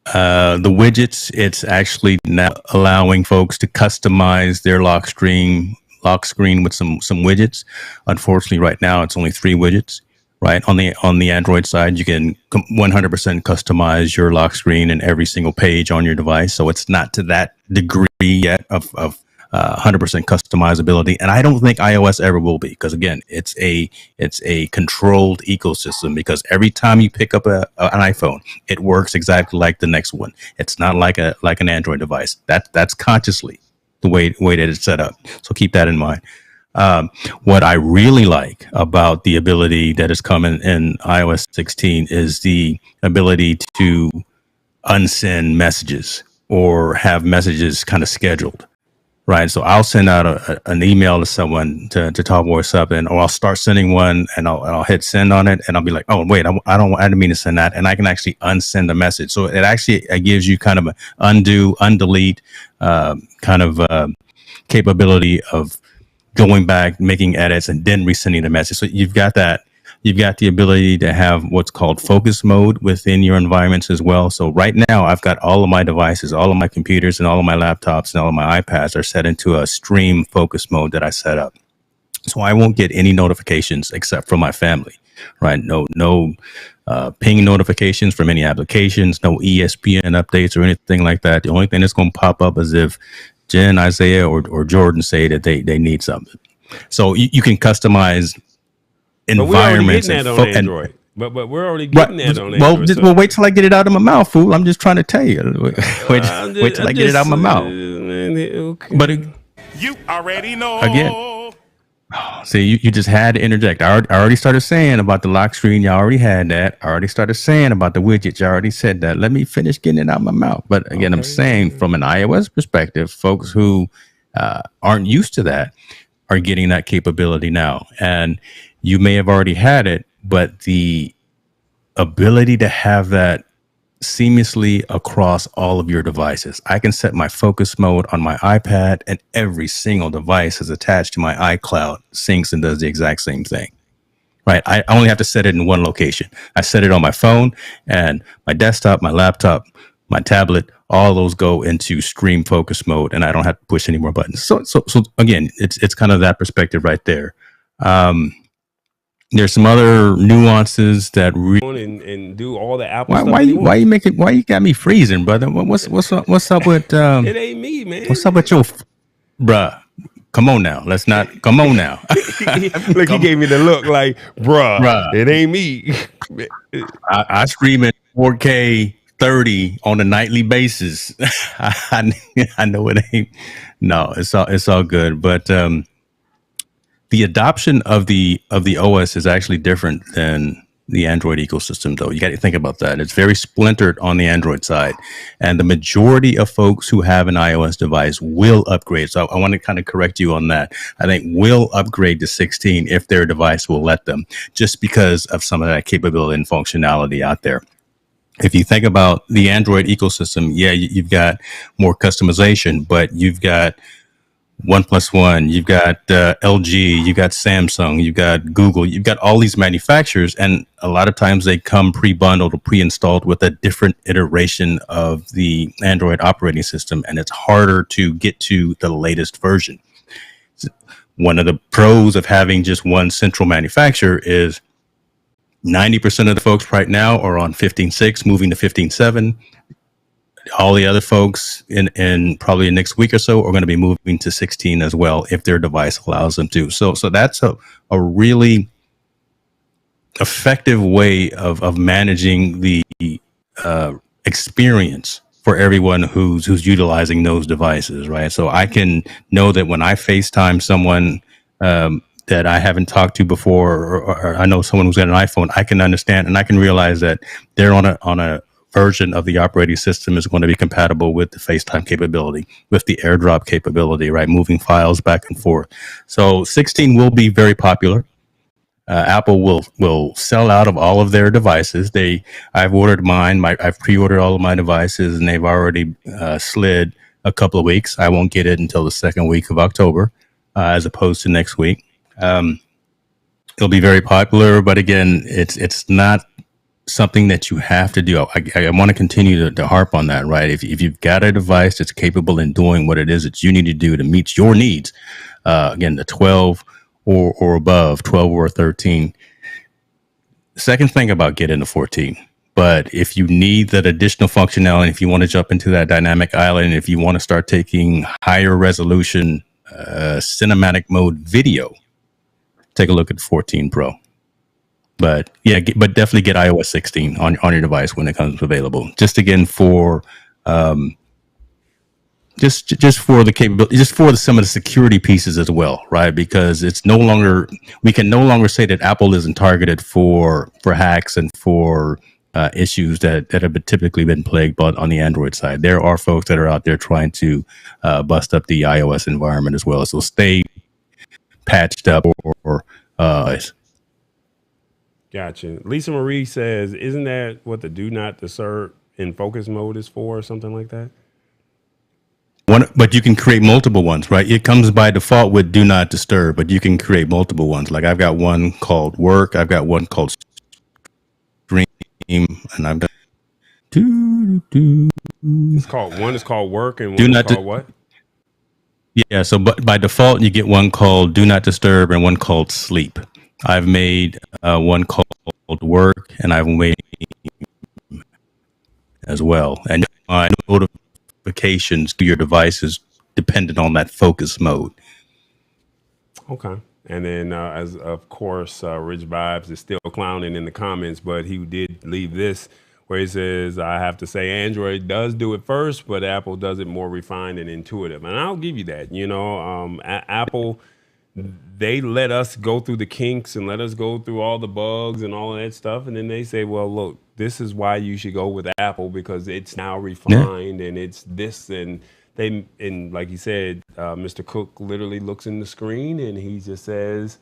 The widgets, it's actually now allowing folks to customize their lock screen with some widgets. Unfortunately, right now it's only 3 widgets. Right on the Android side, you can 100% customize your lock screen and every single page on your device. So it's not to that degree yet of 100% customizability, and I don't think iOS ever will be, because again, it's a controlled ecosystem. Because every time you pick up an iPhone, it works exactly like the next one. It's not like an Android device. That's consciously the way that it's set up. So keep that in mind. What I really like about the ability that is coming in iOS 16 is the ability to unsend messages or have messages kind of scheduled. Right. So I'll send out an email to someone to Tall Boy something, or I'll start sending one and I'll hit send on it, and I'll be like, oh, wait, I didn't mean to send that. And I can actually unsend the message. So it gives you kind of an undo, undelete kind of capability of going back, making edits, and then resending the message. So you've got that. You've got the ability to have what's called focus mode within your environments as well. So right now, I've got all of my devices, all of my computers, and all of my laptops, and all of my iPads are set into a stream focus mode that I set up. So I won't get any notifications except from my family, right? No ping notifications from any applications, no ESPN updates or anything like that. The only thing that's going to pop up is if Jen, Isaiah, or Jordan say that they need something. So you can customize environments. But we're already getting that on Android. But we're already getting that on Android. Well, wait till I get it out of my mouth, fool. I'm just trying to tell you. Wait till I get it out of my mouth. Okay. But You already know. Again, see, you just had to interject. I already started saying about the lock screen. You already had that. I already started saying about the widgets. You already said that. Let me finish getting it out of my mouth. But again, I'm saying from an iOS perspective, folks who aren't used to that are getting that capability now. And you may have already had it, but the ability to have that seamlessly across all of your devices. I can set my focus mode on my iPad, and every single device is attached to my iCloud, syncs and does the exact same thing. Right? I only have to set it in one location. I set it on my phone, and my desktop, my laptop, my tablet, all those go into stream focus mode, and I don't have to push any more buttons. So again, it's kind of that perspective right there. There's some other nuances that and do all the Apple stuff. Why you got me freezing, brother? What's up with it ain't me, man. What's up with your bruh? Come on now. Come on now. Look, he gave me the look like, bruh. It ain't me. I stream in 4K 30 on a nightly basis. I know it ain't. No, it's all good. But the adoption of the OS is actually different than the Android ecosystem, though. You got to think about that. It's very splintered on the Android side, and the majority of folks who have an iOS device will upgrade. So I want to kind of correct you on that. I think will upgrade to 16 if their device will let them, just because of some of that capability and functionality out there. If you think about the Android ecosystem, yeah, you've got more customization, but you've got OnePlus, you've got LG, you've got Samsung, you've got Google, you've got all these manufacturers, and a lot of times they come pre-bundled or pre-installed with a different iteration of the Android operating system, and it's harder to get to the latest version. One of the pros of having just one central manufacturer is 90% of the folks right now are on 15.6, moving to 15.7. All the other folks in probably the next week or so are going to be moving to 16 as well, if their device allows them to. So that's a really effective way of managing the experience for everyone who's utilizing those devices, right? So I can know that when I FaceTime someone that I haven't talked to before, or I know someone who's got an iPhone, I can understand and I can realize that they're on a version of the operating system is going to be compatible with the FaceTime capability, with the AirDrop capability, right? Moving files back and forth. So 16 will be very popular. Apple will sell out of all of their devices. I've ordered mine. I've pre-ordered all of my devices, and they've already slid a couple of weeks. I won't get it until the second week of October, as opposed to next week. It'll be very popular, but again, it's not something that you have to do. I want to continue to harp on that, right? If you've got a device that's capable in doing what it is that you need to do to meet your needs, again, the 12 or above, 12 or 13. Second thing about getting to 14. But if you need that additional functionality, if you want to jump into that dynamic island, if you want to start taking higher resolution cinematic mode video, take a look at 14 Pro. But yeah, but definitely get iOS 16 on your device when it comes available. Just again for just for the capability, just for some of the security pieces as well, right? Because we can no longer say that Apple isn't targeted for hacks and for issues that have typically been plagued on the Android side. There are folks that are out there trying to bust up the iOS environment as well. So stay patched up or Gotcha. Lisa Marie says, isn't that what the do not disturb in focus mode is for, or something like that? But you can create multiple ones, right? It comes by default with do not disturb, but you can create multiple ones. Like I've got one called work, I've got one called stream, and I've got one is called work and one is called what? Yeah, so but by default you get one called do not disturb and one called sleep. I've made one called work, and I've made as well. And notifications to your devices dependent on that focus mode. Okay. And then, as of course, Rich Vibes is still clowning in the comments, but he did leave this where he says, I have to say Android does do it first, but Apple does it more refined and intuitive. And I'll give you that. You know, Apple, they let us go through the kinks and let us go through all the bugs and all of that stuff. And then they say, well, look, this is why you should go with Apple because it's now refined and it's this. And like you said, Mr. Cook literally looks in the screen and he just says,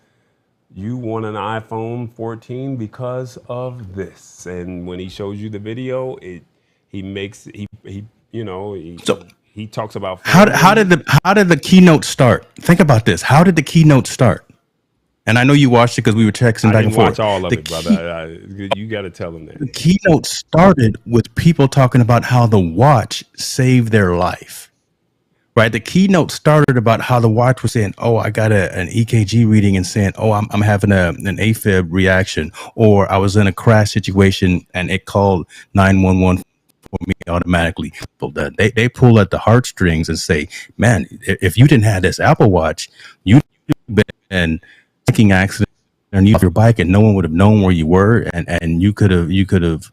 you want an iPhone 14 because of this. And when he shows you the video, he talks about how did the keynote start? Think about this. How did the keynote start? And I know you watched it because we were texting back and forth. I didn't watch all of it, brother. You got to tell them that. The keynote started with people talking about how the watch saved their life. Right, the keynote started about how the watch was saying, "Oh, I got an EKG reading," and saying, "Oh, I'm having an AFib reaction," or "I was in a crash situation and it called 911 for me automatically." They pull at the heartstrings and say, "Man, if you didn't have this Apple Watch, you'd been taking accident and you off your bike, and no one would have known where you were, and you could have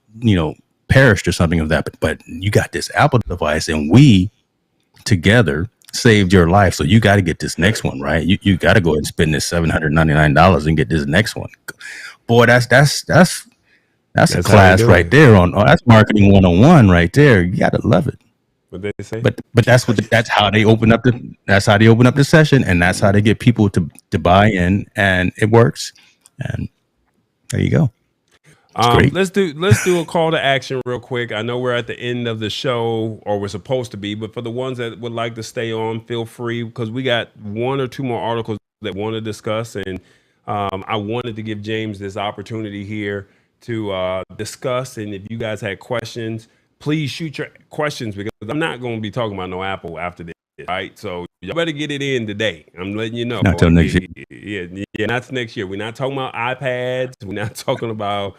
perished or something of that. But you got this Apple device, and we." Together saved your life, so you got to get this next one, right? You got to go and spend this $799 and get this next one. Boy, that's a class right there. That's marketing 101 right there. You got to love it. What they say, but that's how they open up the session, and that's how they get people to buy in, and it works. And there you go. Let's do a call to action real quick. I know we're at the end of the show, or we're supposed to be, but for the ones that would like to stay on, feel free, because we got one or two more articles that want to discuss, and I wanted to give James this opportunity here to discuss. And if you guys had questions, please shoot your questions, because I'm not going to be talking about no Apple after this, right? So you better get it in today. I'm letting you know. Not till next year. Yeah, not next year. We're not talking about iPads. We're not talking about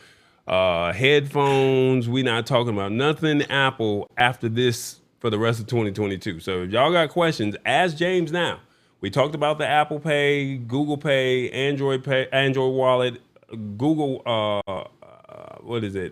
headphones. We're not talking about nothing Apple after this for the rest of 2022. So if y'all got questions, ask James now. We talked about the Apple Pay, Google Pay, Android Wallet, Google,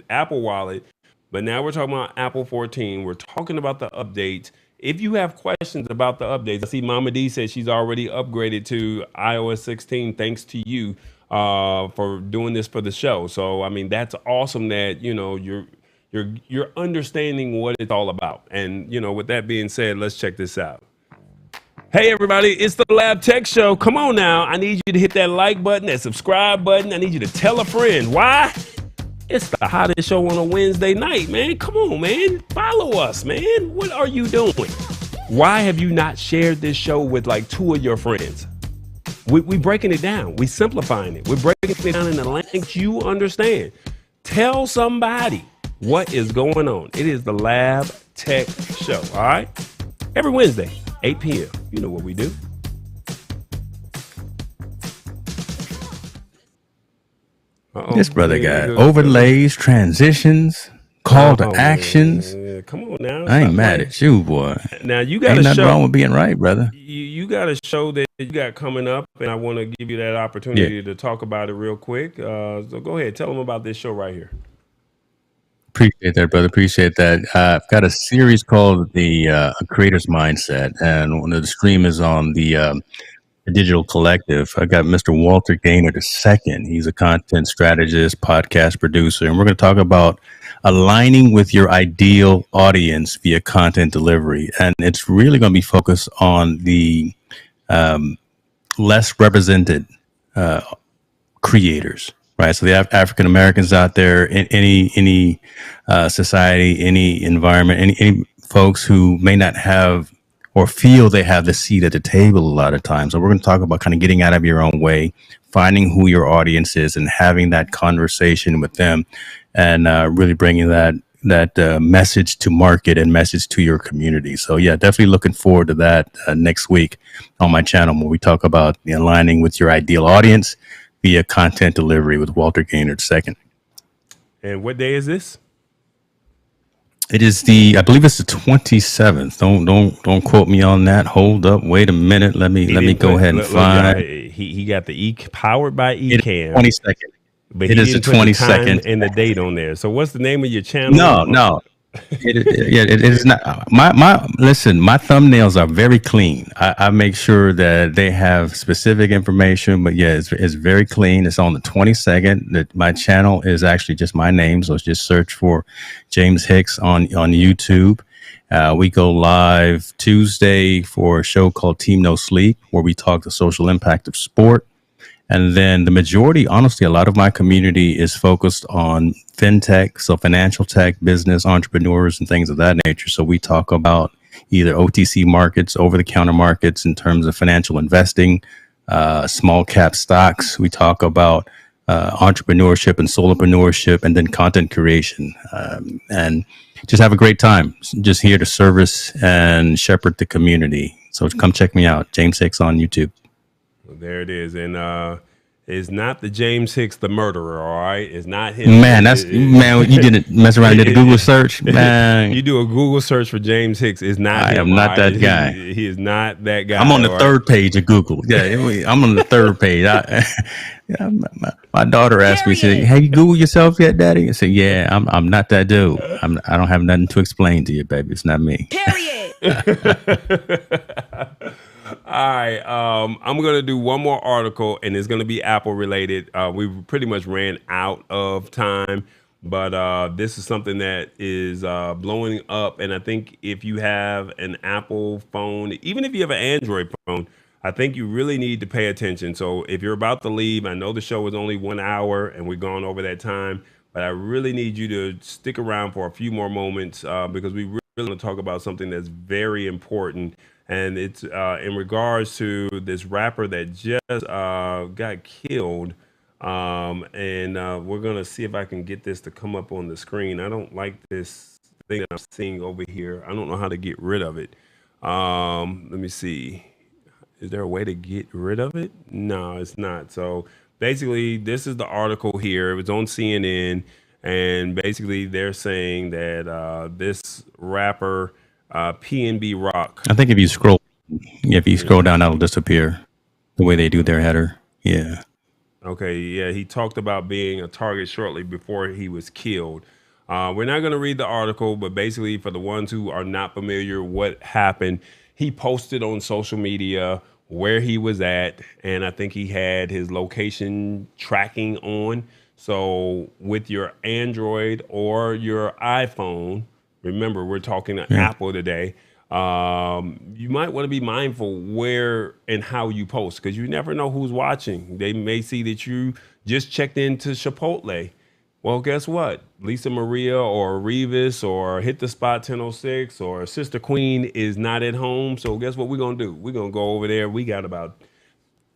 Apple Wallet. But now we're talking about Apple 14. We're talking about the updates. If you have questions about the updates, I see Mama D says she's already upgraded to iOS 16 thanks to you for doing this for the show. So I mean, that's awesome that you're understanding what it's all about. And with that being said, let's check this out. Hey everybody, it's the Lab Tech Show. Come on now, I need you to hit that like button, that subscribe button. I need you to tell a friend. Why? It's the hottest show on a Wednesday night, man. Come on, man. Follow us, man. What are you doing? Why have you not shared this show with like 2 of your friends? We breaking it down. We simplifying it. We're breaking it down in the language you understand. Tell somebody what is going on. It is the Lab Tech Show, all right? Every Wednesday, 8 p.m. You know what we do. This brother got overlays, transitions, call to actions. Man. Come on now. I ain't mad at you, boy. Now you got ain't nothing wrong with being right, brother. You got a show that you got coming up, and I want to give you that opportunity to talk about it real quick. So go ahead, tell them about this show right here. Appreciate that, brother. Appreciate that. I've got a series called The Creator's Mindset, and one of the stream is on the Digital Collective. I got Mr. Walter Gaynor II. He's a content strategist, podcast producer, and we're going to talk about aligning with your ideal audience via content delivery. And it's really going to be focused on the less represented creators, right? So the African Americans out there in any society, any environment, any folks who may not have or feel they have the seat at the table a lot of times. So we're going to talk about kind of getting out of your own way, finding who your audience is and having that conversation with them, and really bringing that message to market and message to your community. So yeah, definitely looking forward to that next week on my channel when we talk about aligning with your ideal audience via content delivery with Walter Gaynor II. And what day is this? It is I believe it's the 27th. Don't quote me on that. Hold up, wait a minute. Let me go ahead and find. He got the powered by Ecamm. 22nd. But it is the 22nd and the date on there. So what's the name of your channel? No. It is not. Listen, my thumbnails are very clean. I make sure that they have specific information, but yeah, it's very clean. It's on the 22nd. My channel is actually just my name, so just search for James Hicks on YouTube. We go live Tuesday for a show called Team No Sleep, where we talk the social impact of sport. And then the majority, honestly, a lot of my community is focused on fintech, so financial tech, business, entrepreneurs, and things of that nature. So we talk about either OTC markets, over-the-counter markets in terms of financial investing, small cap stocks. We talk about entrepreneurship and solopreneurship, and then content creation, and just have a great time. Just here to service and shepherd the community. So come check me out, James Hicks on YouTube. There it is, and it's not the James Hicks, the murderer. All right, it's not him. Man, you didn't mess around and did a Google search, man. You do a Google search for James Hicks. It's not. I am not that guy. He is not that guy. I'm on the third page of Google. Yeah, I'm on the third page. My daughter asked me, "Said, have you Googled yourself yet, Daddy?" I said, "Yeah, I'm not that dude. I don't have nothing to explain to you, baby. It's not me." Period. All right, I'm going to do one more article, and it's going to be Apple related. We pretty much ran out of time, but this is something that is blowing up. And I think if you have an Apple phone, even if you have an Android phone, I think you really need to pay attention. So if you're about to leave, I know the show is only 1 hour and we've gone over that time, but I really need you to stick around for a few more moments because we really want to talk about something that's very important. And it's in regards to this rapper that just got killed. And we're going to see if I can get this to come up on the screen. I don't like this thing that I'm seeing over here. I don't know how to get rid of it. Let me see. Is there a way to get rid of it? No, it's not. So basically, this is the article here. It was on CNN. And basically, they're saying that this rapper... PNB Rock. I think if you scroll down, that'll disappear. The way they do their header. Yeah. Okay. Yeah. He talked about being a target shortly before he was killed. We're not going to read the article, but basically, for the ones who are not familiar, what happened, he posted on social media where he was at, and I think he had his location tracking on. So with your Android or your iPhone, remember we're talking to Apple today. You might want to be mindful where and how you post, because you never know who's watching. They may see that you just checked into Chipotle. Well, guess what? Lisa Maria or Revis or Hit the Spot 1006 or Sister Queen is not at home. So guess what we're going to do? We're going to go over there. We got about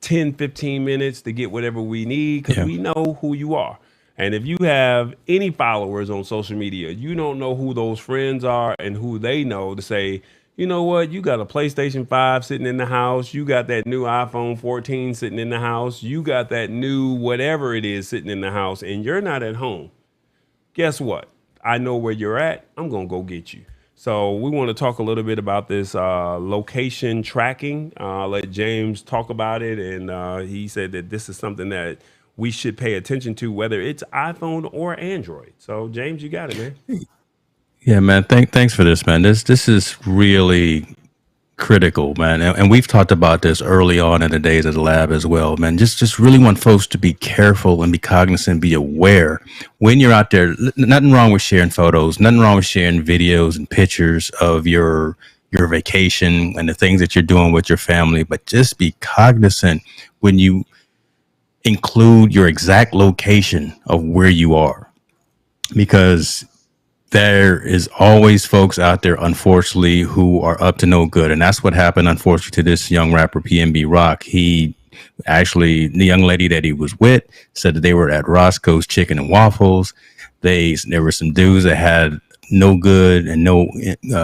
10, 15 minutes to get whatever we need, because we know who you are. And if you have any followers on social media, you don't know who those friends are and who they know to say, you know what, you got a PlayStation 5 sitting in the house. You got that new iPhone 14 sitting in the house. You got that new whatever it is sitting in the house, and you're not at home. Guess what? I know where you're at. I'm going to go get you. So we want to talk a little bit about this location tracking. Let James talk about it. And he said that this is something that we should pay attention to, whether it's iPhone or Android. So, James, you got it, man. Yeah, man. Thanks for this, man. This is really critical, man. And we've talked about this early on in the days of the lab as well, man. Just really want folks to be careful and be cognizant, be aware when you're out there. Nothing wrong with sharing photos, nothing wrong with sharing videos and pictures of your vacation and the things that you're doing with your family, but just be cognizant when you include your exact location of where you are, because there is always folks out there, unfortunately, who are up to no good. And that's what happened, unfortunately, to this young rapper, PNB Rock. The young lady that he was with said that they were at Roscoe's Chicken and Waffles. There were some dudes that had no good and no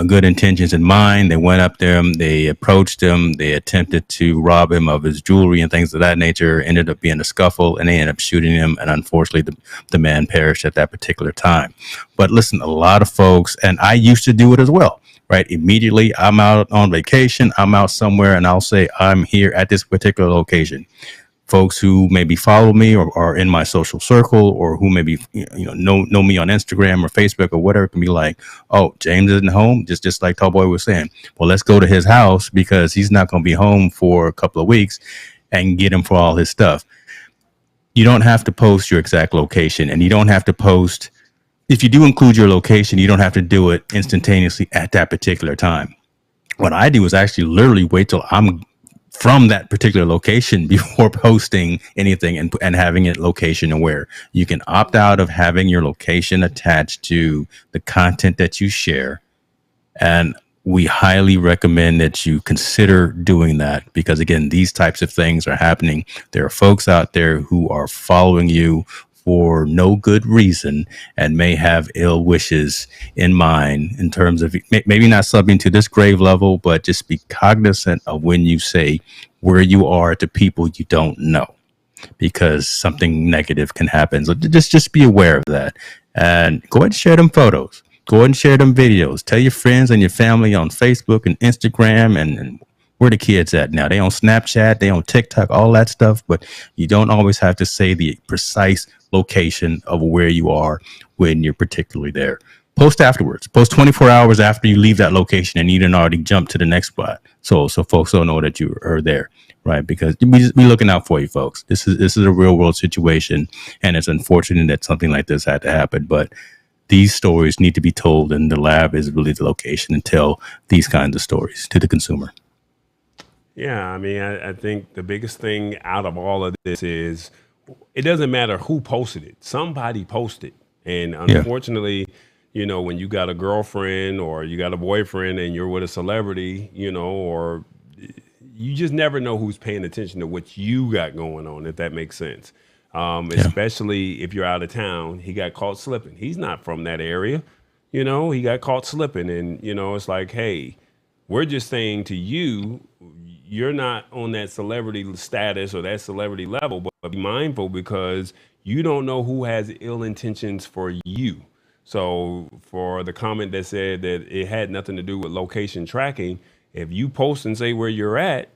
good intentions in mind. They went up there, they approached him, they attempted to rob him of his jewelry and things of that nature. Ended up being a scuffle, and they ended up shooting him. And unfortunately, the man perished at that particular time. But listen, a lot of folks, and I used to do it as well, right? Immediately, I'm out on vacation, I'm out somewhere, and I'll say I'm here at this particular location. Folks who maybe follow me or are in my social circle, or who maybe know me on Instagram or Facebook or whatever, can be like, oh, James isn't home, just like Tall Boy was saying. Well, let's go to his house because he's not going to be home for a couple of weeks, and get him for all his stuff. You don't have to post your exact location, and you don't have to post, if you do include your location, you don't have to do it instantaneously at that particular time. What I do is actually literally wait till I'm from that particular location before posting anything, and having it location aware. You can opt out of having your location attached to the content that you share. And we highly recommend that you consider doing that, because again, these types of things are happening. There are folks out there who are following you for no good reason and may have ill wishes in mind, in terms of maybe not something to this grave level, but just be cognizant of when you say where you are to people you don't know, because something negative can happen. So just be aware of that, and go ahead and share them photos. Go ahead and share them videos. Tell your friends and your family on Facebook and Instagram, and where the kids at now? They on Snapchat, they on TikTok, all that stuff. But you don't always have to say the precise location of where you are when you're particularly there. Post afterwards. Post 24 hours after you leave that location and you didn't already jump to the next spot. So folks don't know that you are there, right? Because we looking out for you, folks. This is a real world situation, and it's unfortunate that something like this had to happen. But these stories need to be told, and the lab is really the location to tell these kinds of stories to the consumer. Yeah, I mean, I think the biggest thing out of all of this is it doesn't matter who posted it. Somebody posted. And unfortunately, when you got a girlfriend or you got a boyfriend and you're with a celebrity, or you just never know who's paying attention to what you got going on, if that makes sense. Especially if you're out of town. He got caught slipping. He's not from that area. He got caught slipping. And, it's like, hey, we're just saying to you, you're not on that celebrity status or that celebrity level, but be mindful, because you don't know who has ill intentions for you. So for the comment that said that it had nothing to do with location tracking, if you post and say where you're at,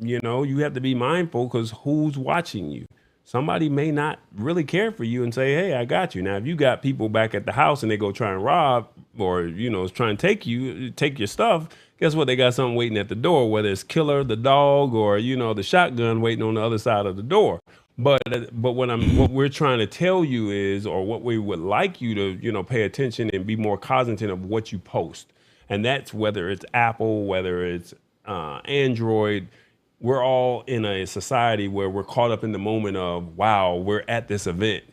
you have to be mindful, because who's watching you? somebody may not really care for you and say, hey, I got you. Now, if you got people back at the house and they go try and rob or, try and take your stuff, guess what? They got something waiting at the door, whether it's Killer, the dog, or, the shotgun waiting on the other side of the door. But what we're trying to tell you is, or what we would like you to, pay attention and be more cognizant of what you post. And that's whether it's Apple, whether it's Android. We're all in a society where we're caught up in the moment of, wow, we're at this event.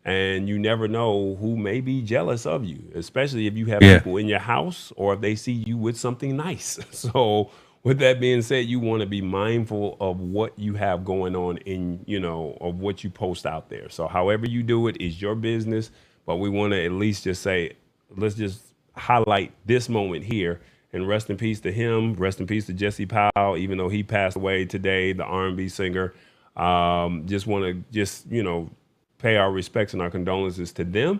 And you never know who may be jealous of you, especially if you have people in your house or if they see you with something nice. So with that being said, you want to be mindful of what you have going on in, of what you post out there. So however you do it is your business, but we want to at least just say, let's just highlight this moment here. And rest in peace to him. Rest in peace to Jesse Powell, even though he passed away today, the R&B singer. Just want to pay our respects and our condolences to them,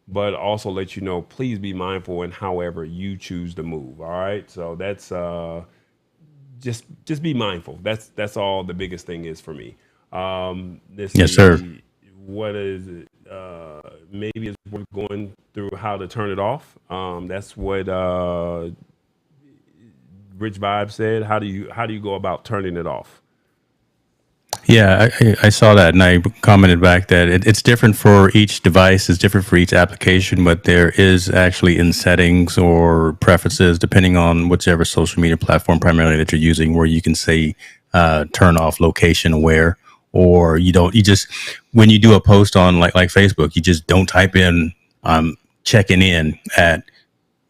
but also let you know, please be mindful in however you choose to move. All right. So that's just be mindful. That's all the biggest thing is for me. Yes, sir. What is it? Maybe it's worth going through how to turn it off. That's what Rich Vibe said. How do you go about turning it off? Yeah, I saw that, and I commented back that it's different for each device, it's different for each application, but there is actually in settings or preferences, depending on whichever social media platform primarily that you're using, where you can say turn off location aware, or you just when you do a post on like Facebook, you just don't type in checking in at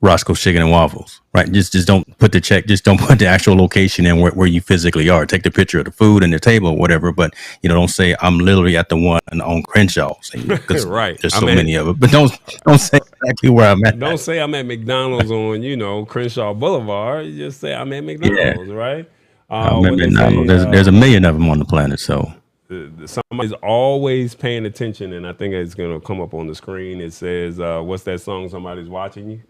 Roscoe's Chicken and Waffles, right? Just don't put just don't put the actual location in where you physically are. Take the picture of the food and the table or whatever, but don't say I'm literally at the one on Crenshaw. Right. There's so many of it, but don't say exactly where I'm at. Don't say I'm at McDonald's on, Crenshaw Boulevard. You just say I'm at McDonald's, right? There's a million of them on the planet, so. Somebody's always paying attention, and I think it's going to come up on the screen. It says, what's that song? Somebody's watching you.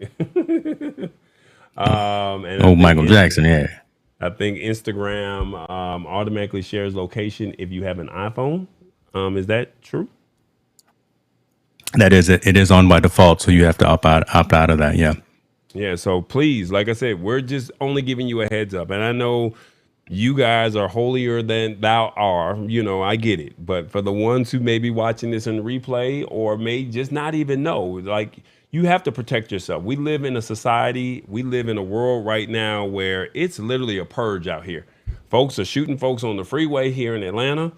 Michael Jackson, yeah. I think Instagram automatically shares location if you have an iPhone. Is that true? That is it. It is on by default, so you have to opt out of that, yeah. Yeah, so please, like I said, we're just only giving you a heads up. And I know you guys are holier than thou are, I get it. But for the ones who may be watching this in replay or may just not even know, like, you have to protect yourself. We live in a society, we live in a world right now where it's literally a purge out here. Folks are shooting folks on the freeway here in Atlanta.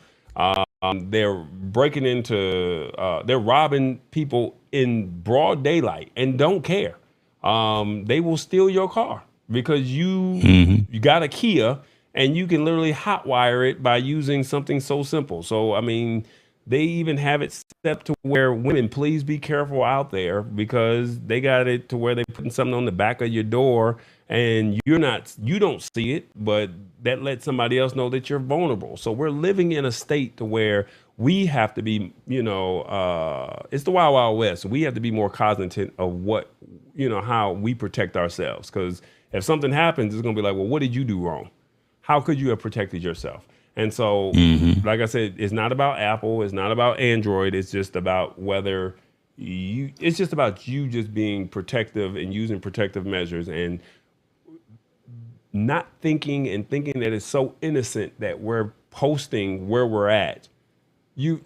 They're breaking into, they're robbing people in broad daylight and don't care. They will steal your car because you got a Kia, and you can literally hotwire it by using something so simple. So, I mean, they even have it set up to where women, please be careful out there, because they got it to where they're putting something on the back of your door and you don't see it, but that lets somebody else know that you're vulnerable. So we're living in a state to where we have to be, it's the Wild Wild West. So we have to be more cognizant of what, how we protect ourselves. Because if something happens, it's going to be like, well, what did you do wrong? How could you have protected yourself? And so, like I said, it's not about Apple. It's not about Android. It's just about it's just about you just being protective and using protective measures and not thinking that it's so innocent that we're posting where we're at.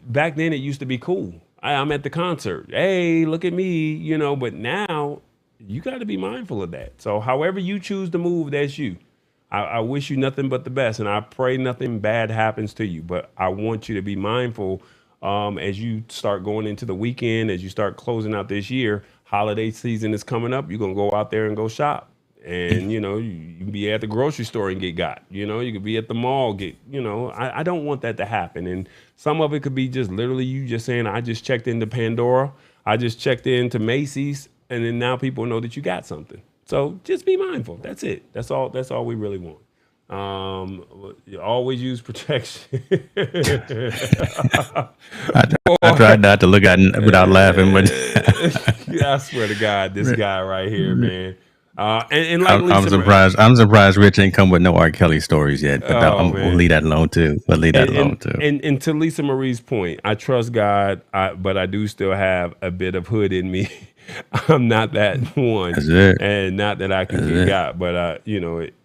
Back then it used to be cool. I'm at the concert. Hey, look at me, but now you got to be mindful of that. So however you choose to move, that's you. I wish you nothing but the best, and I pray nothing bad happens to you. But I want you to be mindful as you start going into the weekend, as you start closing out this year. Holiday season is coming up. You're going to go out there and go shop. And, you can be at the grocery store and get got. You could be at the mall, I don't want that to happen. And some of it could be just literally you just saying, I just checked into Pandora. I just checked into Macy's. And then now people know that you got something. So just be mindful. That's it. That's all we really want. You always use protection. I tried not to look at it without laughing, but I swear to God, this guy right here, man. And like I'm Lisa, surprised. I'm surprised Rich ain't come with no R. Kelly stories yet. But oh we'll man, leave that alone too. We'll leave that alone too. and to Lisa Marie's point, I trust God, but I do still have a bit of hood in me. I'm not that one, That's it. and not that I can That's get it. got, but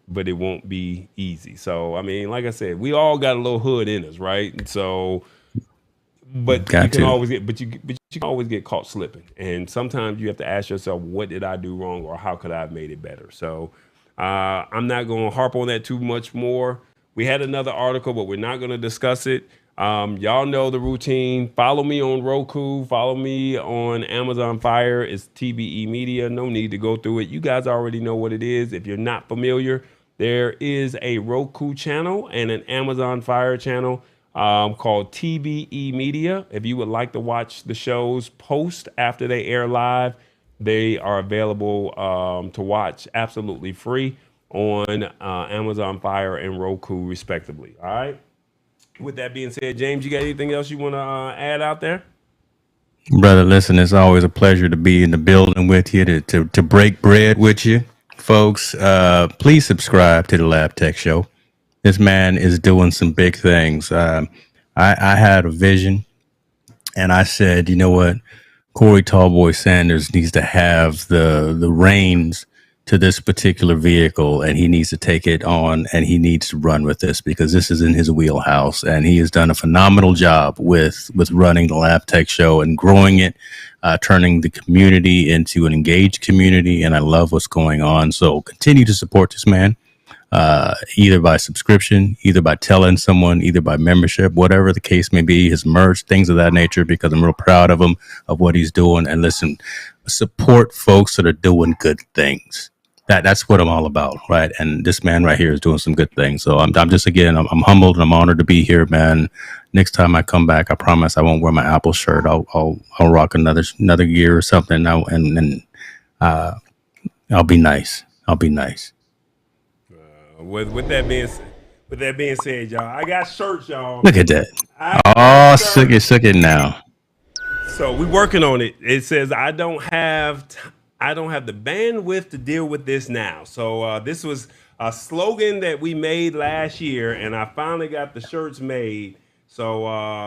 but it won't be easy. So I mean, like I said, we all got a little hood in us, right? And so, but you Got can to. always get, but you can always get caught slipping, and sometimes you have to ask yourself, what did I do wrong, or how could I have made it better? So I'm not going to harp on that too much more. We had another article, but we're not going to discuss it. Y'all know the routine. Follow me on Roku. Follow me on Amazon Fire. It's TBE Media. No need to go through it. You guys already know what it is. If you're not familiar, there is a Roku channel and an Amazon Fire channel called TBE Media. If you would like to watch the shows post after they air live, they are available to watch absolutely free on Amazon Fire and Roku, respectively. All right. With that being said, James, you got anything else you want to add out there? Brother, listen, it's always a pleasure to be in the building with you, to break bread with you. Folks, please subscribe to the Lab Tech Show. This man is doing some big things. I had a vision, and I said, you know what? Corey Tallboy Sanders needs to have the reins to this particular vehicle, and he needs to take it on, and he needs to run with this because this is in his wheelhouse, and he has done a phenomenal job with running the Lab Tech Show and growing it, turning the community into an engaged community, and I love what's going on. So continue to support this man, either by subscription, either by telling someone, either by membership, whatever the case may be, his merch, things of that nature, because I'm real proud of him, of what he's doing. And listen, support folks that are doing good things. That's what I'm all about, right? And this man right here is doing some good things. So I'm just, again, I'm humbled and I'm honored to be here, man. Next time I come back, I promise I won't wear my Apple shirt. I'll rock another gear or something now, and I'll be nice. I'll be nice. With that being said, y'all, I got shirts, y'all. Look at that. I suck it now. So we working on it. It says I don't have the bandwidth to deal with this now. So this was a slogan that we made last year, and I finally got the shirts made. So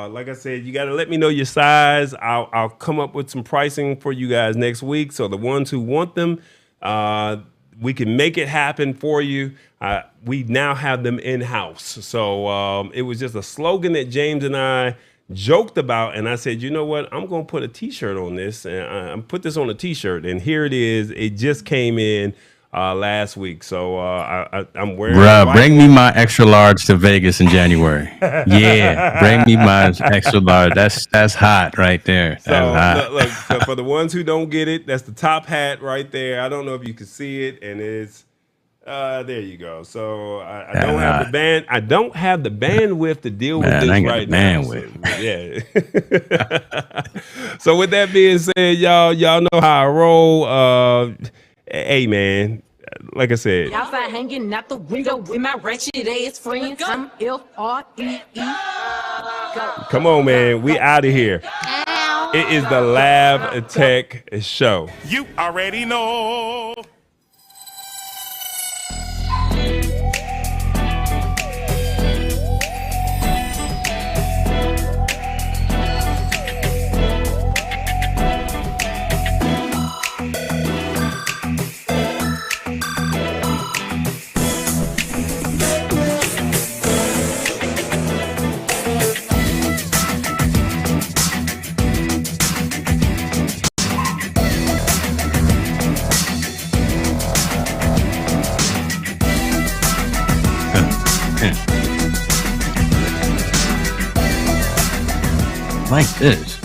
like I said, you got to let me know your size. I'll come up with some pricing for you guys next week. So the ones who want them, we can make it happen for you. We now have them in-house. So it was just a slogan that James and I joked about, and I said, you know what? I'm going to put a T-shirt on this, and I put this on a T-shirt, and here it is. It just came in last week, so I'm wearing. Bruh, bring me my extra large to Vegas in January. Yeah, bring me my extra large. That's hot right there. That's hot. Look, so for the ones who don't get it, that's the top hat right there. I don't know if you can see it, and it's. There you go. So I don't have the band. I don't have the bandwidth to deal with this right now. Yeah. So with that being said, y'all know how I roll. Hey man, like I said, Y'all find hanging out the window with my wretched ass friends. I'm F-R-E-E. Come on, man. We out of here. It is the Lab Tech Show. You already know. Like this.